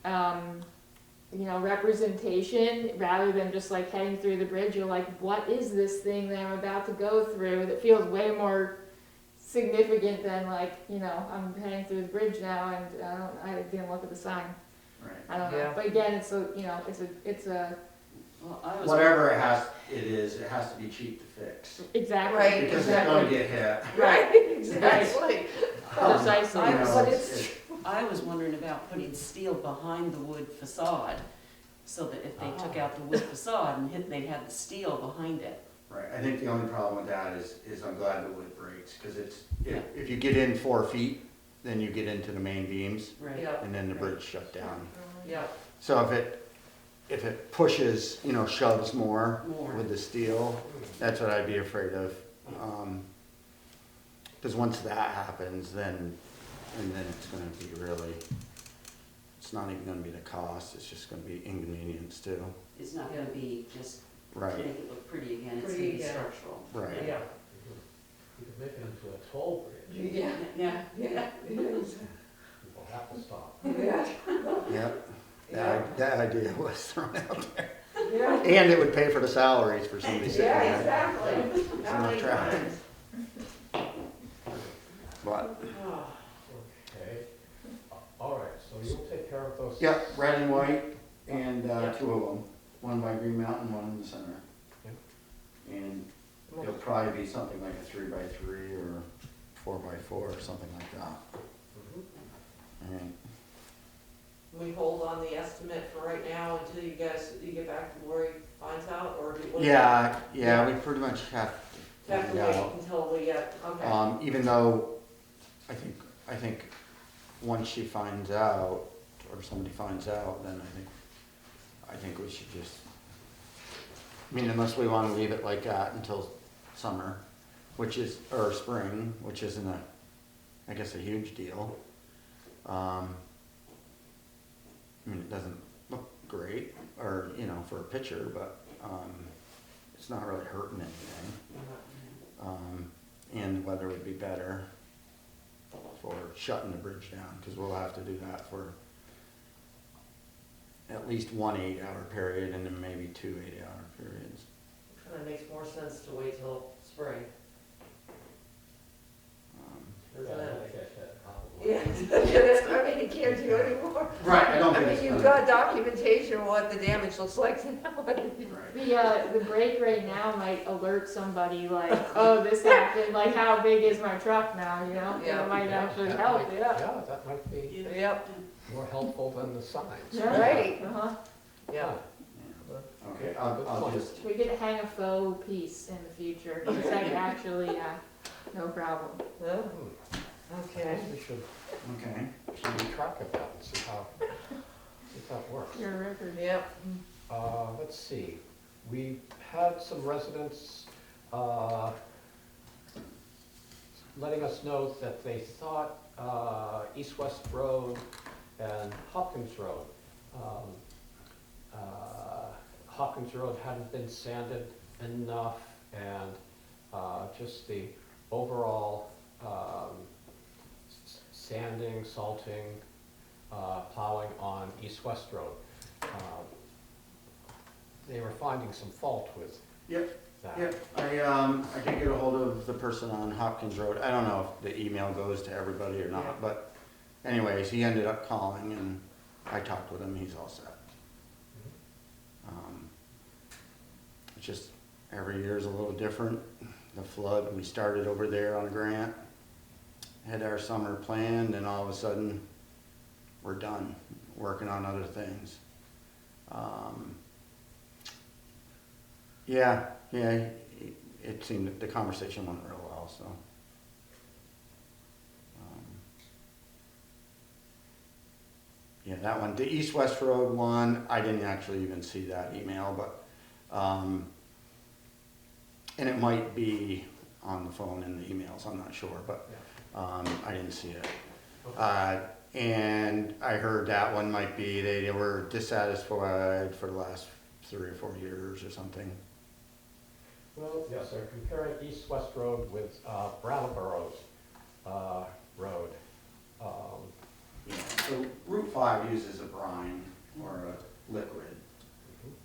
Speaker 4: you know, representation, rather than just like heading through the bridge, you're like, what is this thing that I'm about to go through, that feels way more significant than like, you know, I'm heading through the bridge now and I didn't look at the sign.
Speaker 7: Right.
Speaker 4: I don't know,
Speaker 2: Yeah.
Speaker 4: but again, it's a, you know, it's a,
Speaker 3: Well, I was.
Speaker 7: Whatever it has to be cheap to fix.
Speaker 4: exactly.
Speaker 2: Right,
Speaker 7: Because it's gonna get hit.
Speaker 2: Right, exactly.
Speaker 4: Precisely.
Speaker 7: You know,
Speaker 2: But it's-
Speaker 3: I was wondering about putting steel behind the wood facade, so that if they took out the wood facade and they'd have the steel behind it.
Speaker 7: Right, I think the only problem with that is I'm glad the wood breaks, because it's,
Speaker 3: Yeah.
Speaker 7: if you get in 4 feet, then you get into the main beams,
Speaker 3: Right.
Speaker 2: Yeah,
Speaker 7: and then the bridge shut down.
Speaker 2: yeah.
Speaker 7: So if it pushes, you know, shoves more
Speaker 3: More.
Speaker 7: with the steel, that's what I'd be afraid of. Because once that happens, then it's gonna be really, it's not even gonna be the cost, it's just gonna be inconvenience too.
Speaker 3: It's not gonna be just to
Speaker 7: Right,
Speaker 3: make it look pretty again, it's gonna
Speaker 2: Pretty
Speaker 3: be
Speaker 2: again.
Speaker 3: structural.
Speaker 7: right.
Speaker 2: Yeah.
Speaker 1: You could make it into a toll bridge.
Speaker 2: Yeah,
Speaker 3: Yeah.
Speaker 2: yeah.
Speaker 1: People have to stop.
Speaker 2: Yeah.
Speaker 7: Yep,
Speaker 2: Yeah.
Speaker 7: that idea was thrown out there.
Speaker 2: Yeah.
Speaker 7: And it would pay for the salaries for somebody sitting
Speaker 2: Yeah,
Speaker 7: there.
Speaker 2: exactly.
Speaker 7: It's
Speaker 2: How
Speaker 7: not
Speaker 2: many
Speaker 7: traffic.
Speaker 2: times?
Speaker 7: But,
Speaker 2: Oh,
Speaker 1: Okay, all right, so you'll take care of those?
Speaker 7: yep, red and white, and
Speaker 2: Yeah.
Speaker 7: 2 of them, one by Green Mountain, one in the center. And it'll probably be something like a 3x3 or 4x4 or something like that.
Speaker 1: Mhm.
Speaker 7: And
Speaker 2: We hold on the estimate for right now until you get back to Lori finds out, or do we?
Speaker 7: yeah, we pretty much have to
Speaker 2: Have to
Speaker 7: find
Speaker 2: wait
Speaker 7: out.
Speaker 2: until we get, okay.
Speaker 7: Even though, I think once she finds out, or somebody finds out, then I think we should just, I mean, unless we wanna leave it like that until summer, or spring, which isn't I guess a huge deal. I mean, it doesn't look great, or, you know, for a picture, but, it's not really hurting anything. And the weather would be better for shutting the bridge down, because we'll have to do that for at least 1 8-hour period, and then maybe 2 8-hour periods.
Speaker 2: Kinda makes more sense to wait till spring, doesn't
Speaker 1: Yeah,
Speaker 2: it?
Speaker 1: I guess that probably.
Speaker 2: Yeah, that's, I mean, you can't do anymore.
Speaker 7: Right, I don't
Speaker 2: I
Speaker 7: think
Speaker 2: mean,
Speaker 7: it's
Speaker 2: you've
Speaker 7: gonna.
Speaker 2: got documentation of what the damage looks like now.
Speaker 7: Right.
Speaker 4: The break right now might alert somebody like, oh, this happened, like how big is my truck now, you know?
Speaker 2: Yeah.
Speaker 4: It might actually
Speaker 1: that
Speaker 4: help,
Speaker 1: might-
Speaker 4: yeah.
Speaker 1: Yeah, that might be
Speaker 2: Yep,
Speaker 1: more helpful than the signs.
Speaker 4: Yeah.
Speaker 2: right,
Speaker 4: Uh-huh.
Speaker 2: yeah.
Speaker 7: Okay, I'll just,
Speaker 4: We could hang a faux piece in the future, it's like actually, no problem.
Speaker 2: Yeah,
Speaker 1: Hmm.
Speaker 2: okay.
Speaker 1: We should
Speaker 7: okay.
Speaker 1: keep track of that and see if that works.
Speaker 4: Your record.
Speaker 2: Yep,
Speaker 1: Let's see, we had some residents, letting us know that they thought, East-West Road and Hopkins Road, Hopkins Road hadn't been sanded enough, and, just the overall, sanding, salting, plowing on East-West Road. They were finding some fault with
Speaker 7: Yep.
Speaker 1: that.
Speaker 7: Yep, I did get a hold of the person on Hopkins Road. I don't know if the email goes to everybody or
Speaker 2: Yeah.
Speaker 7: not, but anyways, he ended up calling and I talked with him, he's all set. It's just, every year's a little different. The flood, we started over there on a grant, had our summer planned, and all of a sudden, we're done, working on other things. Yeah, it seemed that the conversation went real well, so. Yeah, that one, the East-West Road one, I didn't actually even see that email, but And it might be on the phone and the emails, I'm not sure, but I didn't see it. And I heard that one might be, they were dissatisfied for the last 3 or 4 years or something.
Speaker 1: Well, yes, they're comparing East-West Road with Brattleboro's road.
Speaker 7: Yeah, so Route 5 uses a brine or a liquid,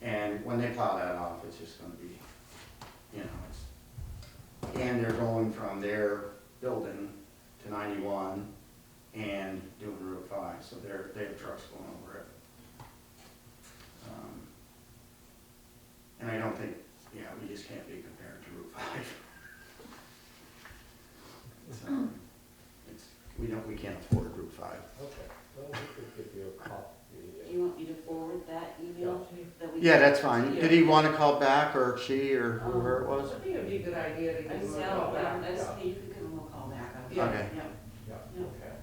Speaker 7: and when they plow that off, it's just gonna be, you know, and they're going from their building to 91 and doing Route 5, so they have trucks going over it. And I don't think, yeah, we just can't be compared to Route 5. So, we can't afford Route 5.
Speaker 1: Okay, well, we could give you a copy.
Speaker 3: You want me to forward that email that we?
Speaker 7: Yeah, that's fine.
Speaker 3: Yeah.
Speaker 7: Did he want to call back, or she, or whoever it was?
Speaker 2: I think it'd be a good idea to give
Speaker 3: I
Speaker 2: them
Speaker 3: said,
Speaker 2: a call back.
Speaker 3: you can give them a call back.
Speaker 2: Yeah.
Speaker 7: Okay.
Speaker 3: Yeah.
Speaker 1: Yeah,
Speaker 3: Yeah.
Speaker 1: okay.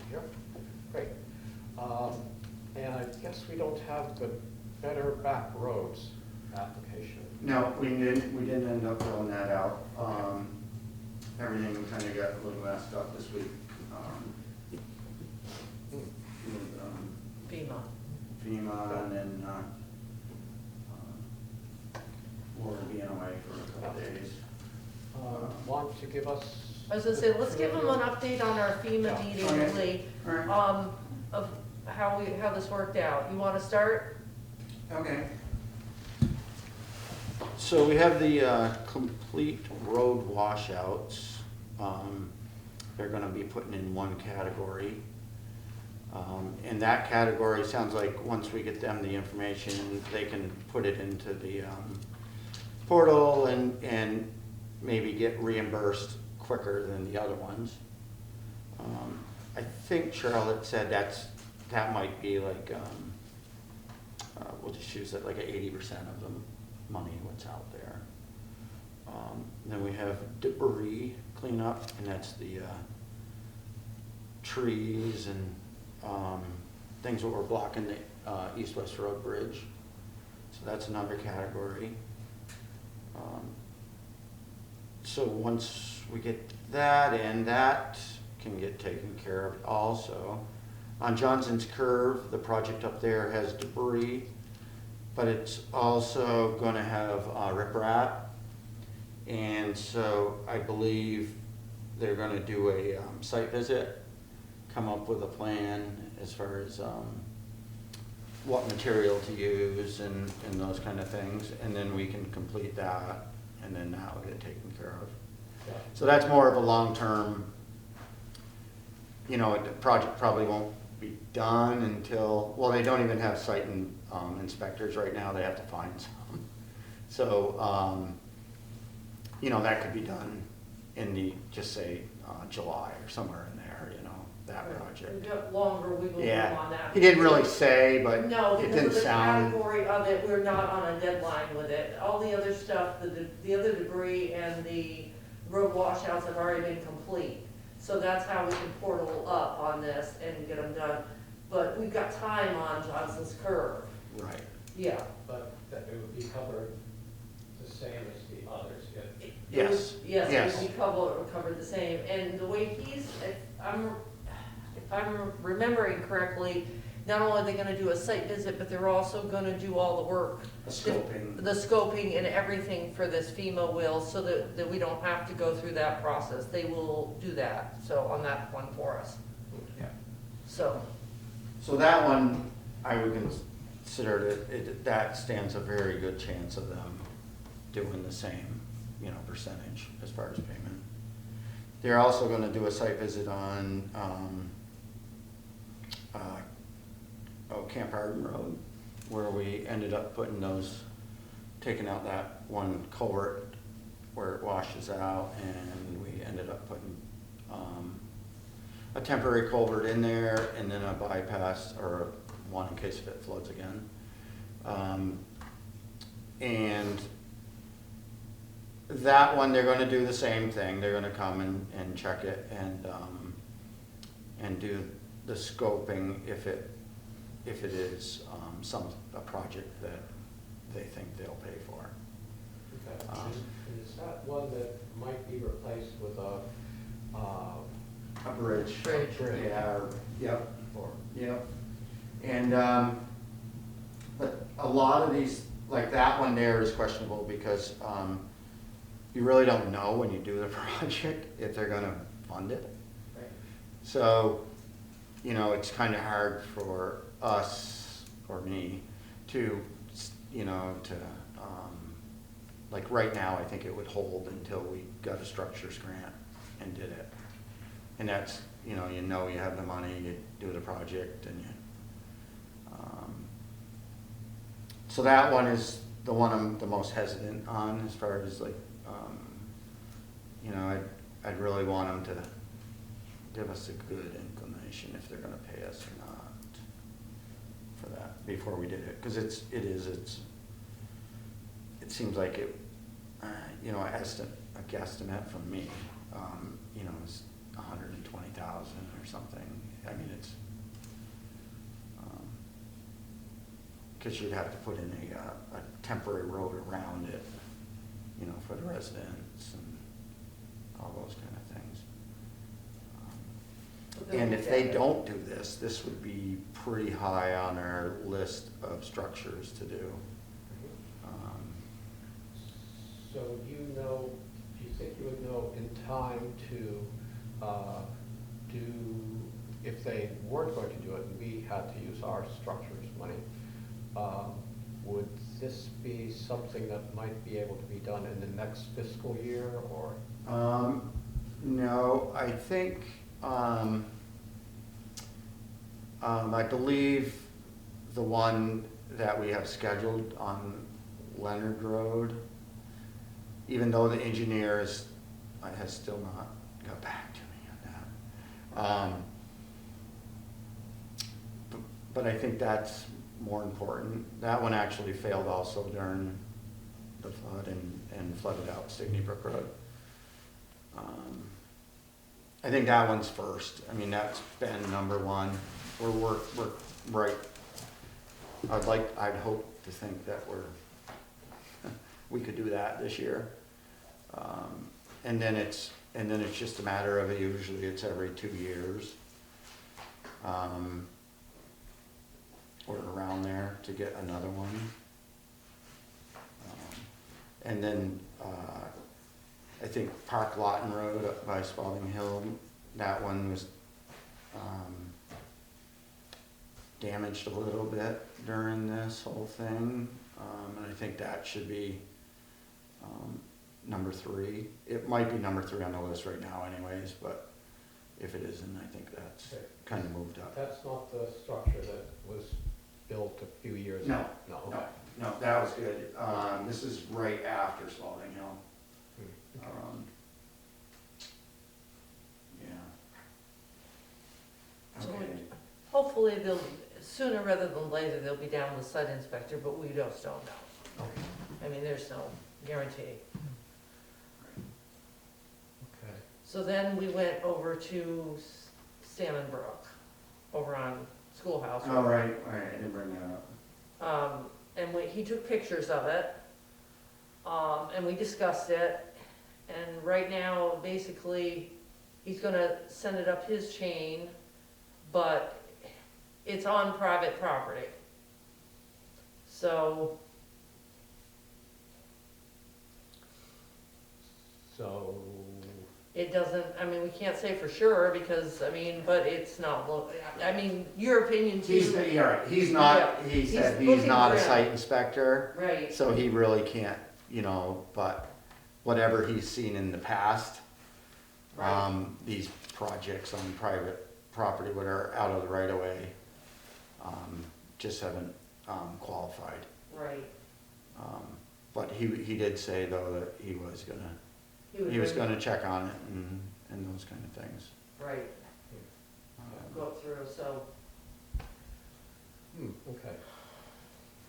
Speaker 1: Here, great. And I guess we don't have the Better Back Roads application.
Speaker 7: No, we didn't end up filling that out. Everything kind of got a little messed up this week. With
Speaker 2: FEMA.
Speaker 7: FEMA and then Laura being away for a couple days.
Speaker 1: Want to give us?
Speaker 2: I was gonna say, let's give them an update on our FEMA
Speaker 1: Yeah.
Speaker 2: meeting,
Speaker 7: Okay.
Speaker 2: Lee,
Speaker 7: All right.
Speaker 2: of how this worked out. You wanna start?
Speaker 7: Okay. So we have the complete road washouts. They're gonna be putting in one category. And that category sounds like once we get them the information, they can put it into the portal and maybe get reimbursed quicker than the other ones. I think Charlotte said that might be like, we'll just use it like 80% of the money what's out there. Then we have debris cleanup, and that's the trees and things that were blocking the East-West Road Bridge. So that's another category. So once we get that in, that can get taken care of also. On Johnson's Curve, the project up there has debris, but it's also going to have riprap. And so I believe they're going to do a site visit, come up with a plan as far as what material to use and those kind of things. And then we can complete that, and then that will get taken care of.
Speaker 1: Yeah.
Speaker 7: So that's more of a long-term, you know, the project probably won't be done until, well, they don't even have site inspectors right now, they have to find some. So, you know, that could be done in the, just say, July or somewhere in there, you know, that project.
Speaker 2: We've got longer wiggle room
Speaker 7: Yeah,
Speaker 2: on that.
Speaker 7: he didn't really say, but
Speaker 2: No,
Speaker 7: it
Speaker 2: because
Speaker 7: didn't
Speaker 2: of the
Speaker 7: sound,
Speaker 2: category of it, we're not on a deadline with it. All the other stuff, the other debris and the road washouts have already been complete. So that's how we can portal up on this and get them done. But we've got time on Johnson's Curve.
Speaker 7: right.
Speaker 2: Yeah.
Speaker 1: But that it would be covered the same as the others, yeah.
Speaker 7: Yes,
Speaker 2: Yes,
Speaker 7: yes.
Speaker 2: it would be covered the same. And the way if I'm remembering correctly, not only are they gonna do a site visit, but they're also gonna do all the work.
Speaker 7: A scoping.
Speaker 2: The scoping and everything for this FEMA will, so that we don't have to go through that process. They will do that, so on that one for us.
Speaker 7: Yeah.
Speaker 2: So,
Speaker 7: So that one, I would consider that stands a very good chance of them doing the same, you know, percentage as far as payment. They're also gonna do a site visit on, Camp Hardin Road, where we ended up taking out that one culvert where it washes out, and we ended up putting, a temporary culvert in there, and then a bypass, or one in case if it floods again. And that one, they're gonna do the same thing, they're gonna come and check it and do the scoping if it is a project that they think they'll pay for.
Speaker 1: Okay.
Speaker 7: Um,
Speaker 1: And is that one that might be replaced with a,
Speaker 7: A bridge.
Speaker 2: Bridge.
Speaker 7: Yeah, yep,
Speaker 1: or,
Speaker 7: yep. And, but a lot of these, like that one there is questionable because, you really don't know when you do the project if they're gonna fund it.
Speaker 2: Right.
Speaker 7: So, you know, it's kind of hard for us, or me, to, you know, to, like right now, I think it would hold until we got a structures grant and did it. And that's, you know you have the money, you do the project, and you, so that one is the one I'm the most hesitant on as far as like, you know, I'd really want them to give us a good inclination if they're gonna pay us or not for that before we did it, because it seems like it, you know, a guesstimate from me, you know, is 120,000 or something. I mean, it's, because you'd have to put in a temporary road around it, you know, for the residents and all those kind of things. And if they don't do this, this would be pretty high on our list of structures to do.
Speaker 1: so do you think you would know in time to do, if they weren't going to do it and we had to use our structures money, would this be something that might be able to be done in the next fiscal year, or?
Speaker 7: No, I think, I believe the one that we have scheduled on Leonard Road, even though the engineer has still not got back to me on that. But I think that's more important. That one actually failed also during the flood and flooded out Stickney Brook Road. I think that one's first. I mean, that's been number one. We're right. I'd hope to think that we could do that this year. And then it's just a matter of, usually it's every 2 years. Or around there to get another one. And then, I think Park Lawton Road up by Spalding Hill, that one was, damaged a little bit during this whole thing. And I think that should be, number 3. It might be number 3 on the list right now anyways, but if it isn't, I think that's kind of moved up.
Speaker 1: That's not the structure that was built a few years
Speaker 7: No,
Speaker 1: ago? No. Okay.
Speaker 7: No, that was good. This is right after Spalding Hill.
Speaker 1: Okay.
Speaker 7: Yeah.
Speaker 2: So
Speaker 7: Okay.
Speaker 2: hopefully they'll, sooner rather than later, they'll be down with site inspector, but we just don't know.
Speaker 1: Okay.
Speaker 2: I mean, there's no guarantee.
Speaker 1: Okay.
Speaker 2: So then we went over to Salmon Brook, over on Schoolhouse.
Speaker 7: Oh, right, I didn't bring that up.
Speaker 2: And he took pictures of it, and we discussed it. And right now, basically, he's gonna send it up his chain, but it's on private property. So, it doesn't, I mean, we can't say for sure because, I mean, but it's not, I mean, your opinion too.
Speaker 7: You're right, he's not, he said
Speaker 2: He's
Speaker 7: he's not a
Speaker 2: looking
Speaker 7: site inspector,
Speaker 2: Right,
Speaker 7: so he really can't, you know, but whatever he's seen in the past,
Speaker 2: right,
Speaker 7: these projects on private property that are out of the right of way, just haven't, qualified.
Speaker 2: right.
Speaker 7: But he did say though that he was gonna check on it and those kind of things.
Speaker 2: Right, go through, so
Speaker 1: Okay.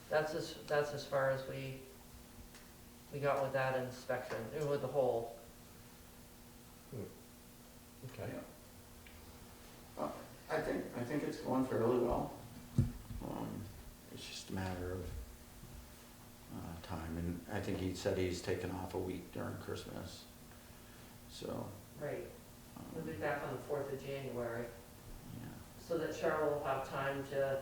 Speaker 2: that's as far as we got with that inspection, with the whole.
Speaker 1: Okay.
Speaker 7: I think it's going fairly well. It's just a matter of, time, and I think he said he's taken off a week during Christmas, so,
Speaker 2: Right, we'll be back on the 4th of January,
Speaker 7: yeah.
Speaker 2: so that Charlotte will have time to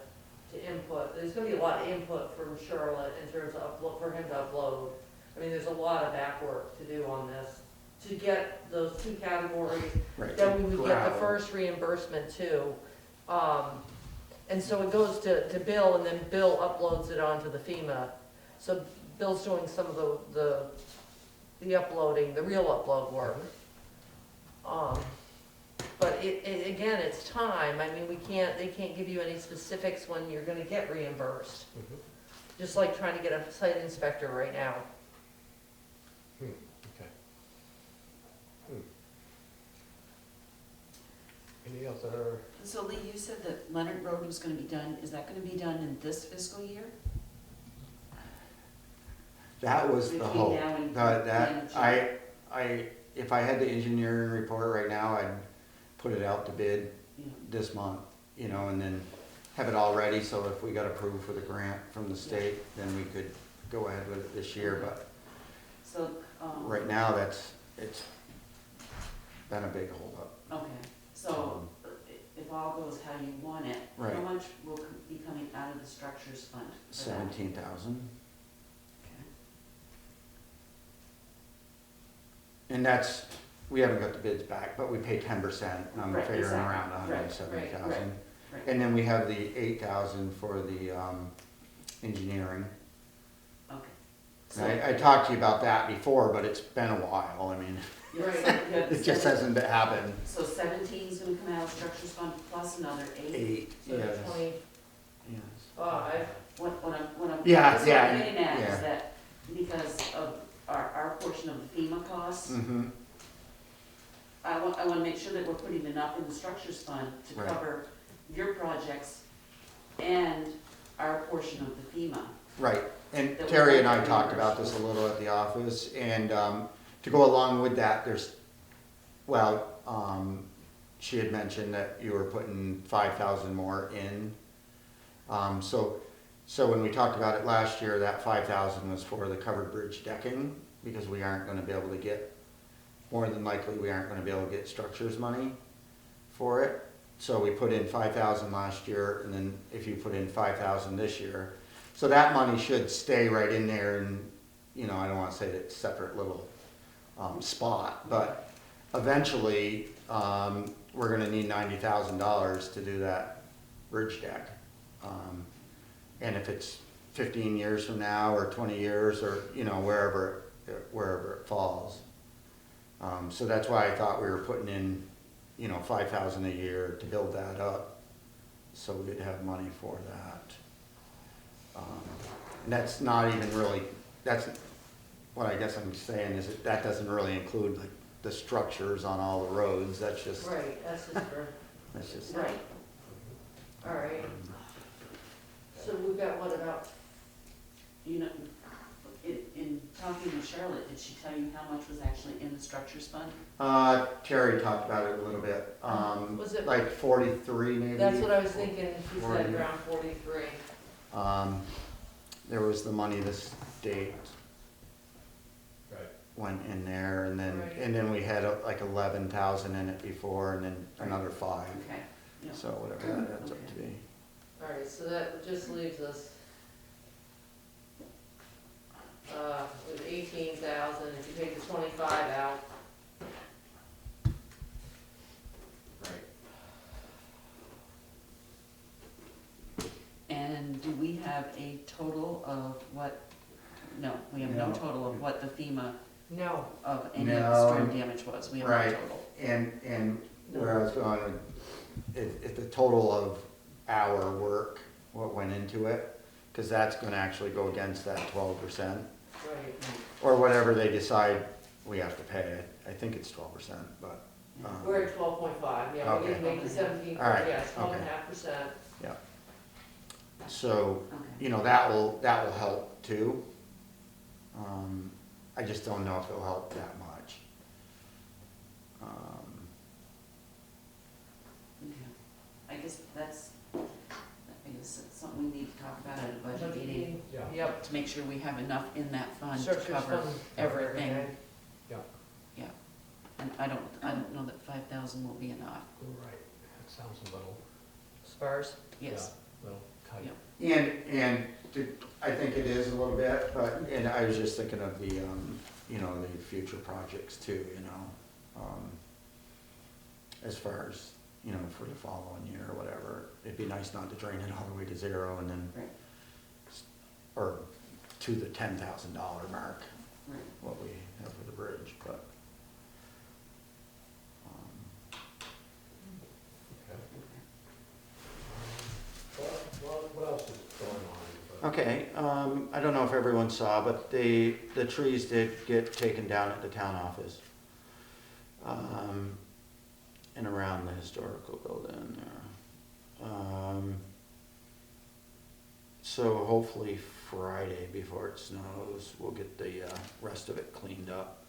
Speaker 2: input. There's gonna be a lot of input from Charlotte in terms of upload, for him to upload. I mean, there's a lot of back work to do on this, to get those 2 categories.
Speaker 7: Right.
Speaker 2: Then we would get the
Speaker 7: Gravel.
Speaker 2: first reimbursement too. And so it goes to Bill, and then Bill uploads it onto the FEMA. So Bill's doing some of the uploading, the real upload work. But again, it's time. I mean, they can't give you any specifics when you're gonna get reimbursed. Just like trying to get a site inspector right now.
Speaker 1: Okay. Any other,
Speaker 3: So Lee, you said that Leonard Road was gonna be done, is that gonna be done in this fiscal year?
Speaker 7: That was the
Speaker 3: Between
Speaker 7: hope,
Speaker 3: now and
Speaker 7: that,
Speaker 3: the end of
Speaker 7: if I had the engineering report right now, I'd put it out to bid
Speaker 3: Yeah.
Speaker 7: this month, you know, and then have it all ready, so if we got approved with a grant from the state, then we could go ahead with it this year, but
Speaker 3: So,
Speaker 7: right now, it's been a big holdup.
Speaker 3: okay, so if all goes how you want it, how
Speaker 7: Right.
Speaker 3: much will be coming out of the structures fund for that?
Speaker 7: 17,000,
Speaker 3: Okay.
Speaker 7: and that's, we haven't got the bids back, but we pay 10%, and I'm
Speaker 3: Right,
Speaker 7: figuring
Speaker 3: exactly.
Speaker 7: around
Speaker 3: Right,
Speaker 7: 170,000.
Speaker 3: Right.
Speaker 7: And then we have the 8,000 for the engineering.
Speaker 3: Okay.
Speaker 7: And I talked to you about that before, but it's been a while, I mean,
Speaker 3: Yeah,
Speaker 2: Right.
Speaker 3: so you have
Speaker 7: it just hasn't happened.
Speaker 3: So 17 is gonna come out of structures fund plus another 8?
Speaker 7: 8,
Speaker 2: So
Speaker 7: yes,
Speaker 2: 25.
Speaker 7: yes.
Speaker 3: What I'm
Speaker 7: Yeah,
Speaker 3: that's
Speaker 7: yeah,
Speaker 3: what I'm getting at
Speaker 7: yeah.
Speaker 3: is that because of our portion of the FEMA costs,
Speaker 7: Mm-hmm,
Speaker 3: I wanna make sure that we're putting enough in the structures fund to
Speaker 7: Right.
Speaker 3: cover your projects and our portion of the FEMA.
Speaker 7: right, and
Speaker 3: That we
Speaker 7: Terry and
Speaker 3: have
Speaker 7: I
Speaker 3: to
Speaker 7: talked
Speaker 3: reimburse.
Speaker 7: about this a little at the office, and to go along with that, she had mentioned that you were putting 5,000 more in. So when we talked about it last year, that 5,000 was for the covered bridge decking, because we aren't gonna be able to get, more than likely, we aren't gonna be able to get structures money for it. So we put in 5,000 last year, and then if you put in 5,000 this year, so that money should stay right in there, and, you know, I don't wanna say it's a separate little spot, but eventually, we're gonna need $90,000 to do that bridge deck. And if it's 15 years from now, or 20 years, or, you know, wherever it falls. So that's why I thought we were putting in, you know, 5,000 a year to build that up, so we'd have money for that. And that's not even really, that's, what I guess I'm saying is that doesn't really include like the structures on all the roads, that's just,
Speaker 2: Right, that's just for,
Speaker 7: that's just.
Speaker 2: right. All right. So we've got what about,
Speaker 3: You know, in talking with Charlotte, did she tell you how much was actually in the structures fund?
Speaker 7: Terry talked about it a little bit,
Speaker 2: Was it-
Speaker 7: like 43 maybe.
Speaker 2: that's what I was thinking, she said
Speaker 7: 40.
Speaker 2: around 43.
Speaker 7: There was the money the state
Speaker 1: right,
Speaker 7: went in there, and
Speaker 2: Right.
Speaker 7: then we had like 11,000 in it before, and then another 5.
Speaker 3: Okay, yeah.
Speaker 7: So whatever that ends up to be.
Speaker 2: All right, so that just leaves us with 18,000, if you take the 25 out.
Speaker 1: right.
Speaker 3: And do we have a total of what, no, we have no
Speaker 7: No.
Speaker 3: total of what the FEMA
Speaker 2: No.
Speaker 3: of any of
Speaker 7: No.
Speaker 3: the storm damage was, we have no
Speaker 7: Right.
Speaker 3: total.
Speaker 7: And where I was going, if the total of our work, what went into it, because that's gonna actually go against that 12%,
Speaker 2: Right.
Speaker 7: or whatever they decide we have to pay. I think it's 12%, but,
Speaker 2: We're at 12.5, yeah, we didn't
Speaker 7: Okay.
Speaker 2: make the 17,
Speaker 7: All right,
Speaker 2: yes, 12.5%.
Speaker 7: so,
Speaker 3: Okay.
Speaker 7: you know, that will help too. I just don't know if it'll help that much.
Speaker 3: Okay. I guess that's, I guess it's something we need to talk about at a budget meeting,
Speaker 1: Yeah.
Speaker 2: Yep.
Speaker 3: to make sure we have enough in that fund to
Speaker 2: Surplus
Speaker 3: cover
Speaker 2: fund.
Speaker 3: everything.
Speaker 1: Yeah.
Speaker 3: Yeah, and I don't know that 5,000 will be enough,
Speaker 1: Right, that sounds a little,
Speaker 2: Spars.
Speaker 3: yes.
Speaker 1: yeah, little tight.
Speaker 3: Yeah.
Speaker 7: I think it is a little bit, but, and I was just thinking of the, you know, the future projects too, you know. As far as, you know, for the following year or whatever, it'd be nice not to drain it all the way to zero and then,
Speaker 3: Right.
Speaker 7: or to the $10,000 mark,
Speaker 3: Right.
Speaker 7: what we have for the bridge, but.
Speaker 1: What else is going on?
Speaker 7: Okay, I don't know if everyone saw, but the trees did get taken down at the town office. And around the historical building there. So hopefully Friday before it snows, we'll get the rest of it cleaned up.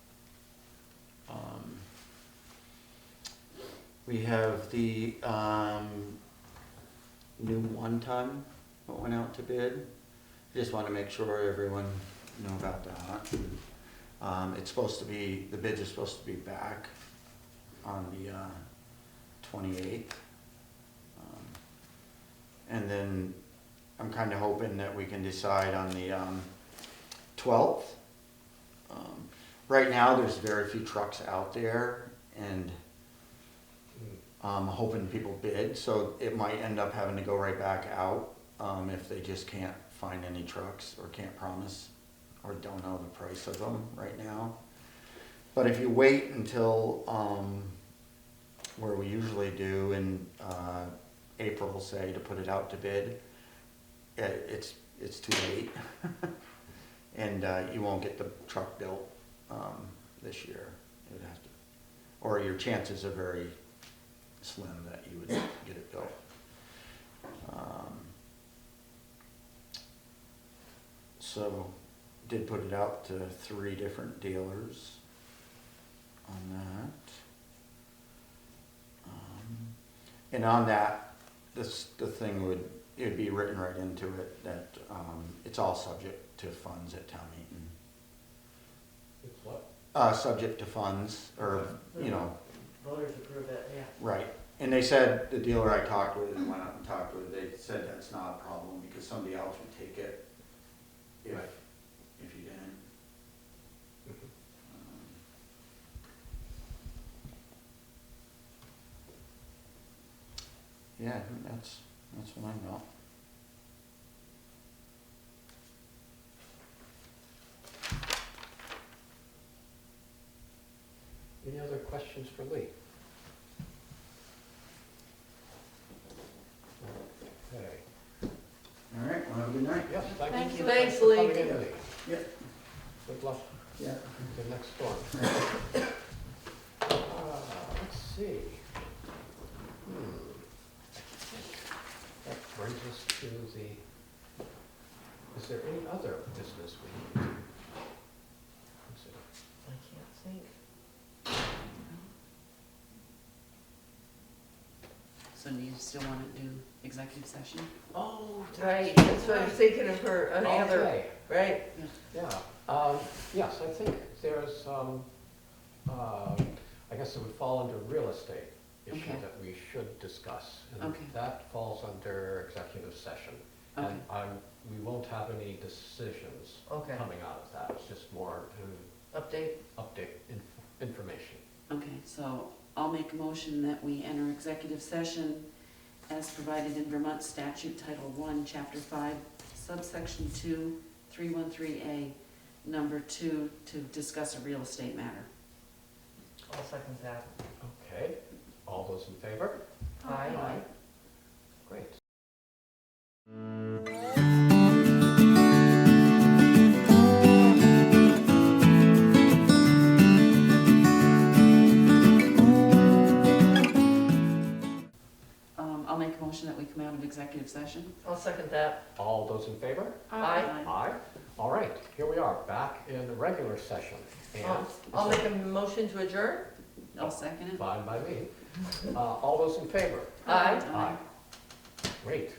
Speaker 7: We have the new 1-ton that went out to bid. Just want to make sure everyone know about that. It's supposed to be, the bids are supposed to be back on the 28th. And then I'm kind of hoping that we can decide on the 12th. Right now, there's very few trucks out there, and I'm hoping people bid, so it might end up having to go right back out if they just can't find any trucks or can't promise or don't know the price of them right now. But if you wait until where we usually do in April, say, to put it out to bid, it's too late. And you won't get the truck built this year. It would have to, or your chances are very slim that you would get it built. So did put it out to 3 different dealers on that. And on that, the thing would, it would be written right into it that it's all subject to funds at town meeting.
Speaker 1: It's what?
Speaker 7: Subject to funds, or, you know,
Speaker 2: Voters approve it, yeah.
Speaker 7: right. And they said, the dealer I talked with and went out and talked with, they said that's not a problem because somebody else would take it if,
Speaker 1: Right.
Speaker 7: if you didn't. Yeah, I think that's what I know.
Speaker 1: Any other questions for Lee? Okay.
Speaker 7: All right, well, have a good night.
Speaker 1: Yes, thank
Speaker 4: Thank
Speaker 1: you.
Speaker 4: you.
Speaker 2: Thanks,
Speaker 1: for
Speaker 2: Lee.
Speaker 1: coming in, Lee.
Speaker 7: Yeah.
Speaker 1: Good luck
Speaker 7: Yeah.
Speaker 1: with the next storm. Let's see. That brings us to the, is there any other business we need to consider?
Speaker 2: I can't think.
Speaker 3: So do you still want to do executive session?
Speaker 1: Oh,
Speaker 2: Right, that's what I was thinking of her, any other,
Speaker 1: Okay,
Speaker 2: right?
Speaker 1: yeah. Yes, I think there's, I guess it would fall under real estate issue
Speaker 3: Okay.
Speaker 1: that we should discuss. And
Speaker 3: Okay.
Speaker 1: that falls under executive session.
Speaker 3: Okay.
Speaker 1: And we won't have any decisions
Speaker 2: Okay,
Speaker 1: coming out of that. It's just more
Speaker 2: update.
Speaker 1: update information.
Speaker 3: Okay, so I'll make a motion that we enter executive session as provided in Vermont Statute Title I, Chapter 5, subsection 2, 313A, number 2, to discuss a real estate matter.
Speaker 2: I'll second that.
Speaker 1: Okay, all those in favor?
Speaker 2: Aye.
Speaker 1: Great.
Speaker 3: I'll make a motion that we come out of executive session.
Speaker 2: I'll second that.
Speaker 1: All those in favor?
Speaker 2: Aye.
Speaker 1: Aye. All right, here we are, back in the regular session. And
Speaker 2: I'll make a motion to adjourn.
Speaker 3: I'll second it.
Speaker 1: fine by me. All those in favor?
Speaker 2: Aye.
Speaker 1: Aye. Great.